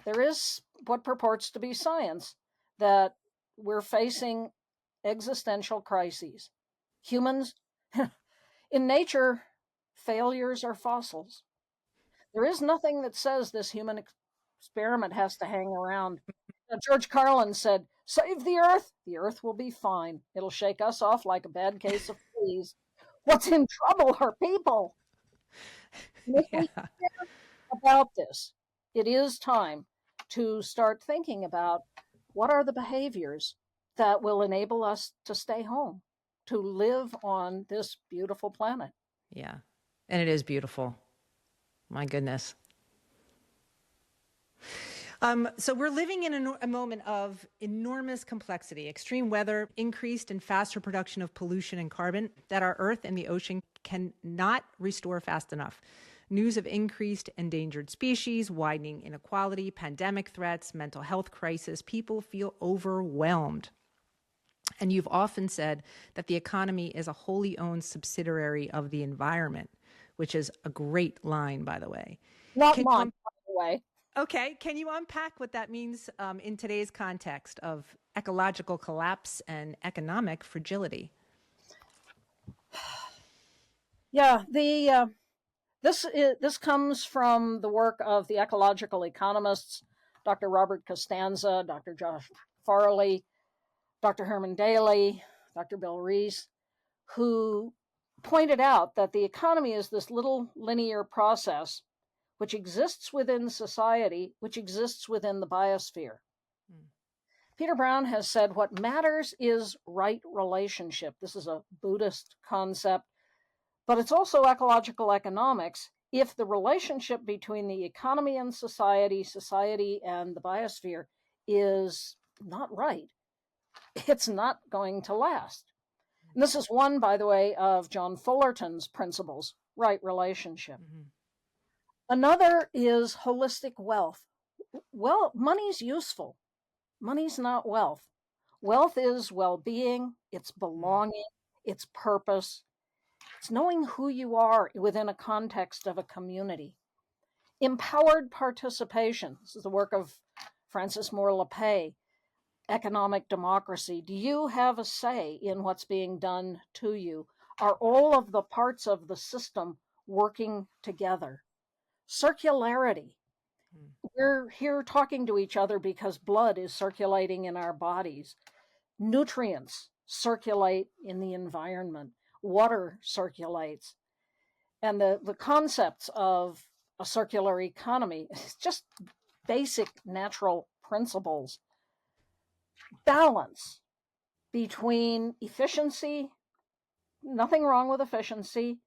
is what purports to be science, that we're facing existential crises. Humans, in nature, failures are fossils. There is nothing that says this human experiment has to hang around. George Carlin said, save the earth will be fine. It'll shake us off like a bad case of fleas. What's in trouble are people. And if we care about this, it is time to start thinking about what are the behaviors that will enable us to stay home, to live on this beautiful planet. Yeah. And it is beautiful. My goodness. So we're living in a moment of enormous complexity, extreme weather, increased and faster production of pollution and carbon that our earth and the ocean cannot restore fast enough. News of increased endangered species, widening inequality, pandemic threats, mental health crisis. People feel overwhelmed. And you've often said that the economy is a wholly owned subsidiary of the environment, which is a great line, by the way. Not mine, by the way. Okay. Can you unpack what that means in today's context of ecological collapse and economic fragility? Yeah, this comes from the work of the ecological economists, Dr. Robert Costanza, Dr. Josh Farley, Dr. Herman Daly, Dr. Bill Rees, who pointed out that the economy is this little linear process which exists within society, which exists within the biosphere. Peter Brown has said what matters is right relationship. This is a Buddhist concept, but it's also ecological economics. If the relationship between the economy and society, society and the biosphere is not right, it's not going to last. And this is one, by the way, of John Fullerton's principles, right relationship. Another is holistic wealth. Well, money's useful. Money's not wealth. Wealth is well-being, it's belonging, it's purpose. It's knowing who you are within a context of a community. Empowered participation. This is the work of Francis Moore Lappé. Economic democracy. Do you have a say in what's being done to you? Are all of the parts of the system working together? Circularity. We're here talking to each other because blood is circulating in our bodies. Nutrients circulate in the environment. Water circulates. And the concepts of a circular economy is just basic natural principles. Balance between efficiency, nothing wrong with efficiency,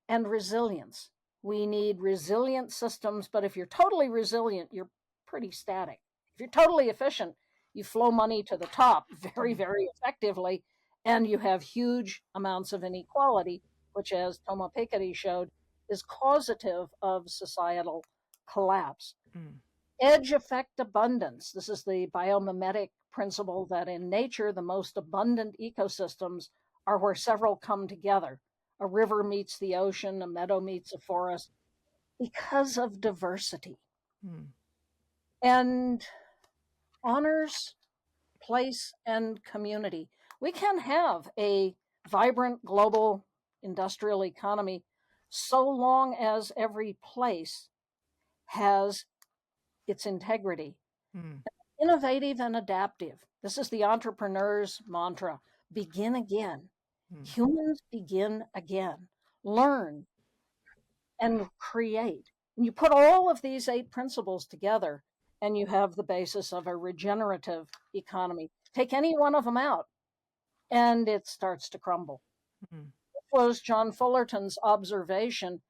and resilience. We need resilient systems, but if you're totally resilient, you're pretty static. If you're totally efficient, you flow money to the top very, very effectively, and you have huge amounts of inequality, which, as Thomas Piketty showed, is causative of societal collapse. Edge effect abundance. This is the biomimetic principle that in nature, the most abundant ecosystems are where several come together. A river meets the ocean, a meadow meets a forest. because of diversity Hmm. and honors place and community. We can have a vibrant global industrial economy so long as every place has its integrity. Hmm. Innovative and adaptive. This is the entrepreneur's mantra. Begin again. Hmm. Humans begin again. Learn and create. And you put all of these 8 principles together, and you have the basis of a regenerative economy. Take any one of them out, and it starts to crumble. Hmm. This was John Fullerton's observation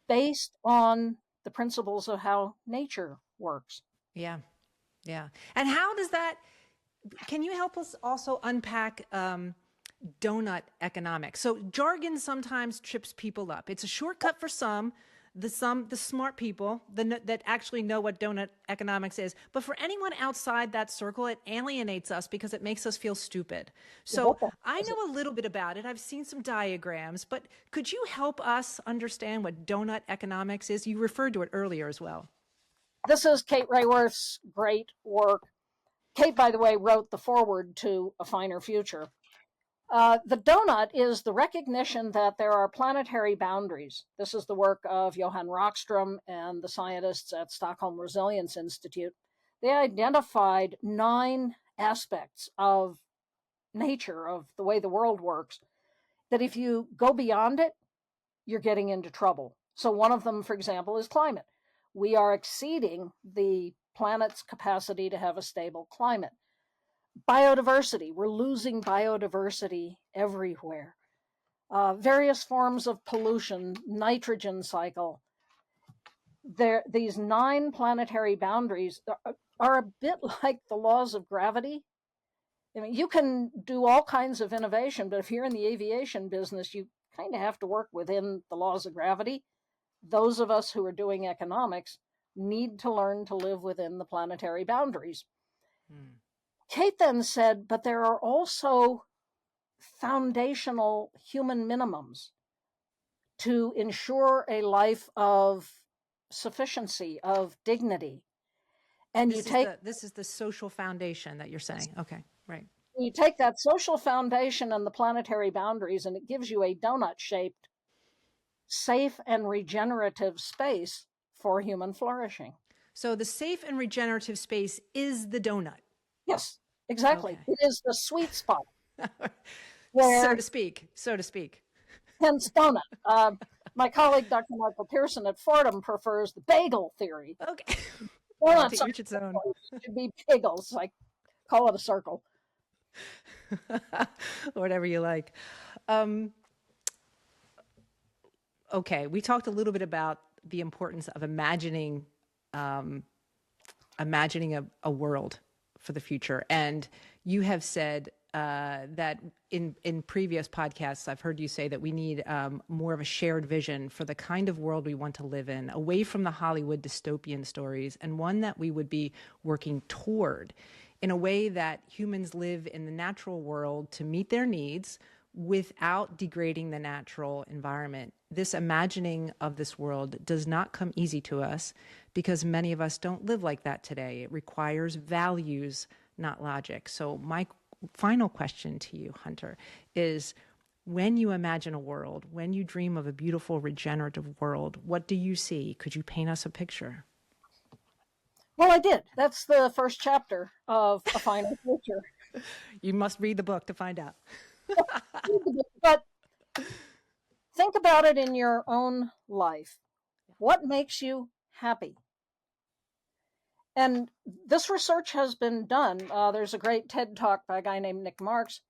based on the principles of how nature works. Yeah. Yeah. And how does that, can you help us also unpack doughnut economics? So jargon sometimes trips people up. It's a shortcut for some, the smart people that actually know what doughnut economics is. But for anyone outside that circle, it alienates us because it makes us feel stupid. So I know a little bit about it. I've seen some diagrams, but could you help us understand what doughnut economics is? You referred to it earlier as well. This is Kate Rayworth's great work. Kate, by the way, wrote the foreword to A Finer Future. The donut is the recognition that there are planetary boundaries. This is the work of Johan Rockström and the scientists at Stockholm Resilience Institute. They identified 9 aspects of nature, of the way the world works, that if you go beyond it, you're getting into trouble. So one of them, for example, is climate. We are exceeding the planet's capacity to have a stable climate. Biodiversity, we're losing biodiversity everywhere. Various forms of pollution, nitrogen cycle. These 9 planetary boundaries are a bit like the laws of gravity. I mean, you can do all kinds of innovation, but if you're in the aviation business, you kind of have to work within the laws of gravity. Those of us who are doing economics need to learn to live within the planetary boundaries. Kate then said, but there are also foundational human minimums to ensure a life of sufficiency, of dignity. And This is the social foundation that you're saying. Okay, right. you take that social foundation and the planetary boundaries, and it gives you a donut-shaped, safe and regenerative space for human flourishing. So the safe and regenerative space is the donut. Yes, exactly. Okay. It is the sweet spot. So to speak. Hence donut. My colleague, Dr. Michael Pearson at Fordham, prefers the bagel theory. Okay. Donuts to each its own. should be bagels. I call it a circle. Whatever you like. Okay, we talked a little bit about the importance of imagining a world for the future, and you have said that in previous podcasts, I've heard you say that we need more of a shared vision for the kind of world we want to live in, away from the Hollywood dystopian stories, and one that we would be working toward in a way that humans live in the natural world to meet their needs without degrading the natural environment. This imagining of this world does not come easy to us because many of us don't live like that today. It requires values, not logic. So my final question to you, Hunter, is when you imagine a world, when you dream of a beautiful regenerative world, what do you see? Could you paint us a picture? Well, I did. That's the first chapter of A Finer Future. You must read the book to find out. But think about it in your own life. What makes you happy? And this research has been done. There's a great TED talk by a guy named Nick Marks.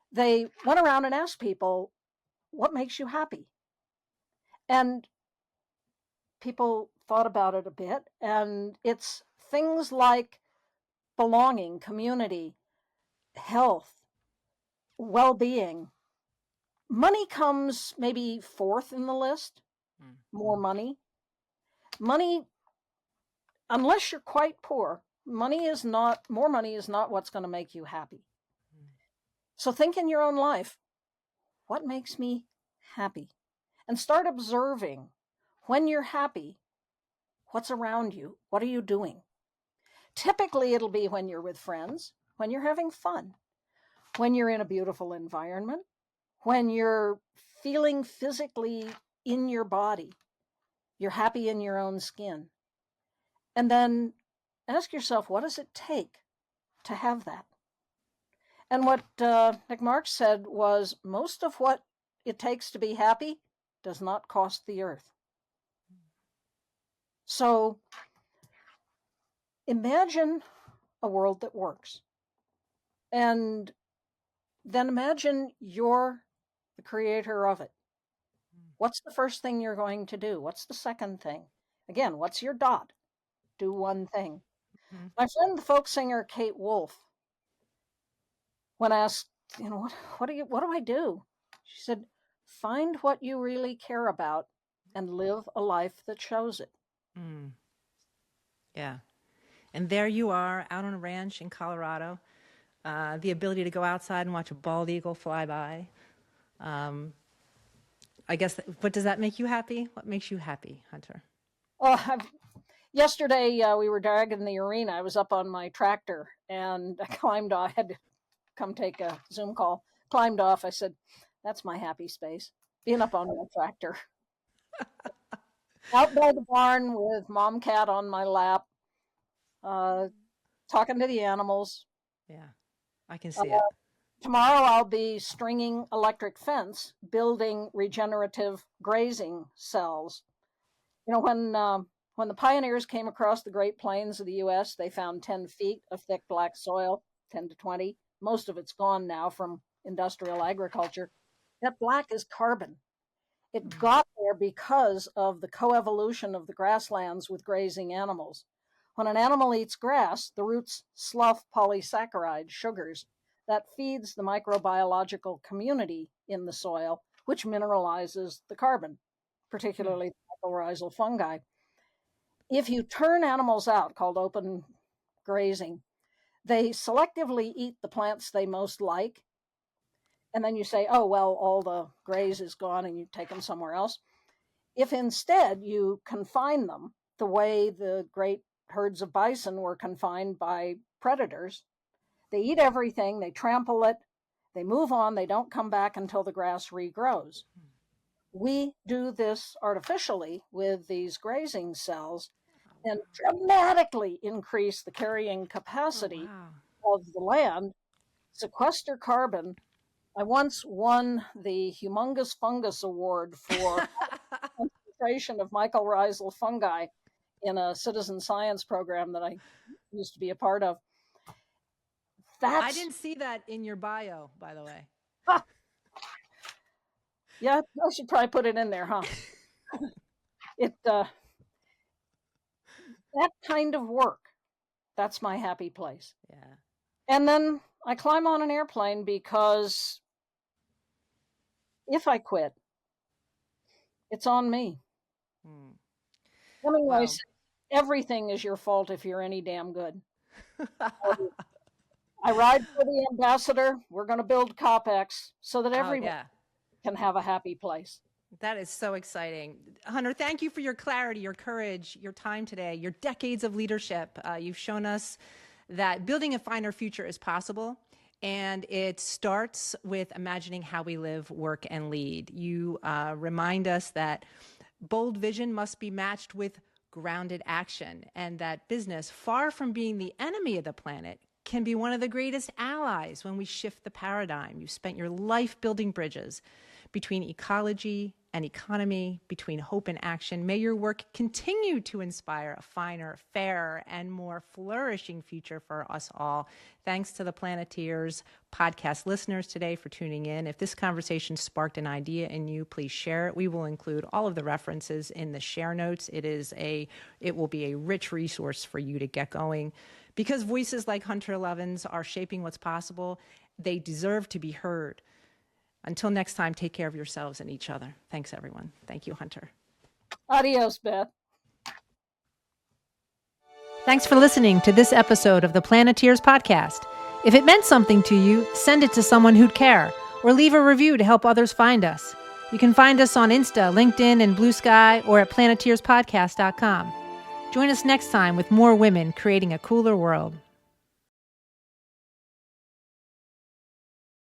They went around and asked people, what makes you happy? And people thought about it a bit, and it's things like belonging, community, health, well-being. Money comes maybe 4th in the list. More money. Money, unless you're quite poor, more money is not what's going to make you happy. So think in your own life, what makes me happy? And start observing when you're happy, What's around you? What are you doing? Typically, it'll be when you're with friends, when you're having fun, when you're in a beautiful environment, when you're feeling physically in your body, you're happy in your own skin. And then ask yourself, what does it take to have that? And what Nick Marks said was, most of what it takes to be happy does not cost the earth. So imagine a world that works. And then imagine you're the creator of it. What's the first thing you're going to do? What's the second thing? Again, what's your dot? Do one thing. Mm-hmm. My friend, the folk singer Kate Wolf, when asked, what do I do? She said, find what you really care about and live a life that shows it. Mm. Yeah. And there you are out on a ranch in Colorado, the ability to go outside and watch a bald eagle fly by. I guess, what does that make you happy? What makes you happy, Hunter? Yesterday, we were dragging the arena. I was up on my tractor and I climbed off. I had to come take a Zoom call. Climbed off. I said, that's my happy space, being up on my tractor. Out by the barn with mom cat on my lap, talking to the animals. Yeah, I can see it. Tomorrow I'll be stringing electric fence, building regenerative grazing cells. When the pioneers came across the Great Plains of the U.S., they found 10 feet of thick black soil, 10 to 20. Most of it's gone now from industrial agriculture. That black is carbon. It got there because of the coevolution of the grasslands with grazing animals. When an animal eats grass, the roots slough polysaccharides, sugars, that feeds the microbiological community in the soil, which mineralizes the carbon, particularly the mycorrhizal fungi. If you turn animals out, called open grazing, they selectively eat the plants they most like. And then you say, oh, well, all the graze is gone and you take them somewhere else. If instead you confine them the way the great herds of bison were confined by predators, they eat everything, they trample it, they move on, they don't come back until the grass regrows. We do this artificially with these grazing cells and dramatically increase the carrying capacity of the land, sequester carbon. I once won the Humongous Fungus Award for concentration of mycorrhizal fungi in a citizen science program that I used to be a part of. I didn't see that in your bio, by the way. Yeah, I should probably put it in there, huh? That kind of work, that's my happy place. Yeah. And then I climb on an airplane because if I quit, it's on me. Hemingway said, everything is your fault if you're any damn good. I ride for the ambassador. We're going to build COPX so that everyone can have a happy place. That is so exciting. Hunter, thank you for your clarity, your courage, your time today, your decades of leadership. You've shown us that building a finer future is possible, and it starts with imagining how we live, work, and lead. You remind us that bold vision must be matched with grounded action, and that business, far from being the enemy of the planet, can be one of the greatest allies when we shift the paradigm. You spent your life building bridges between ecology and economy, between hope and action. May your work continue to inspire a finer, fairer, and more flourishing future for us all. Thanks to the Planeteers podcast listeners today for tuning in. If this conversation sparked an idea in you, please share it. We will include all of the references in the share notes. It will be a rich resource for you to get going. Because voices like Hunter Lovins are shaping what's possible, they deserve to be heard. Until next time, take care of yourselves and each other. Thanks, everyone. Thank you, Hunter. Adios, Beth. Thanks for listening to this episode of the Planeteers podcast. If it meant something to you, send it to someone who'd care, or leave a review to help others find us. You can find us on Insta, LinkedIn, and Blue Sky, or at planeteerspodcast.com. Join us next time with more women creating a cooler world.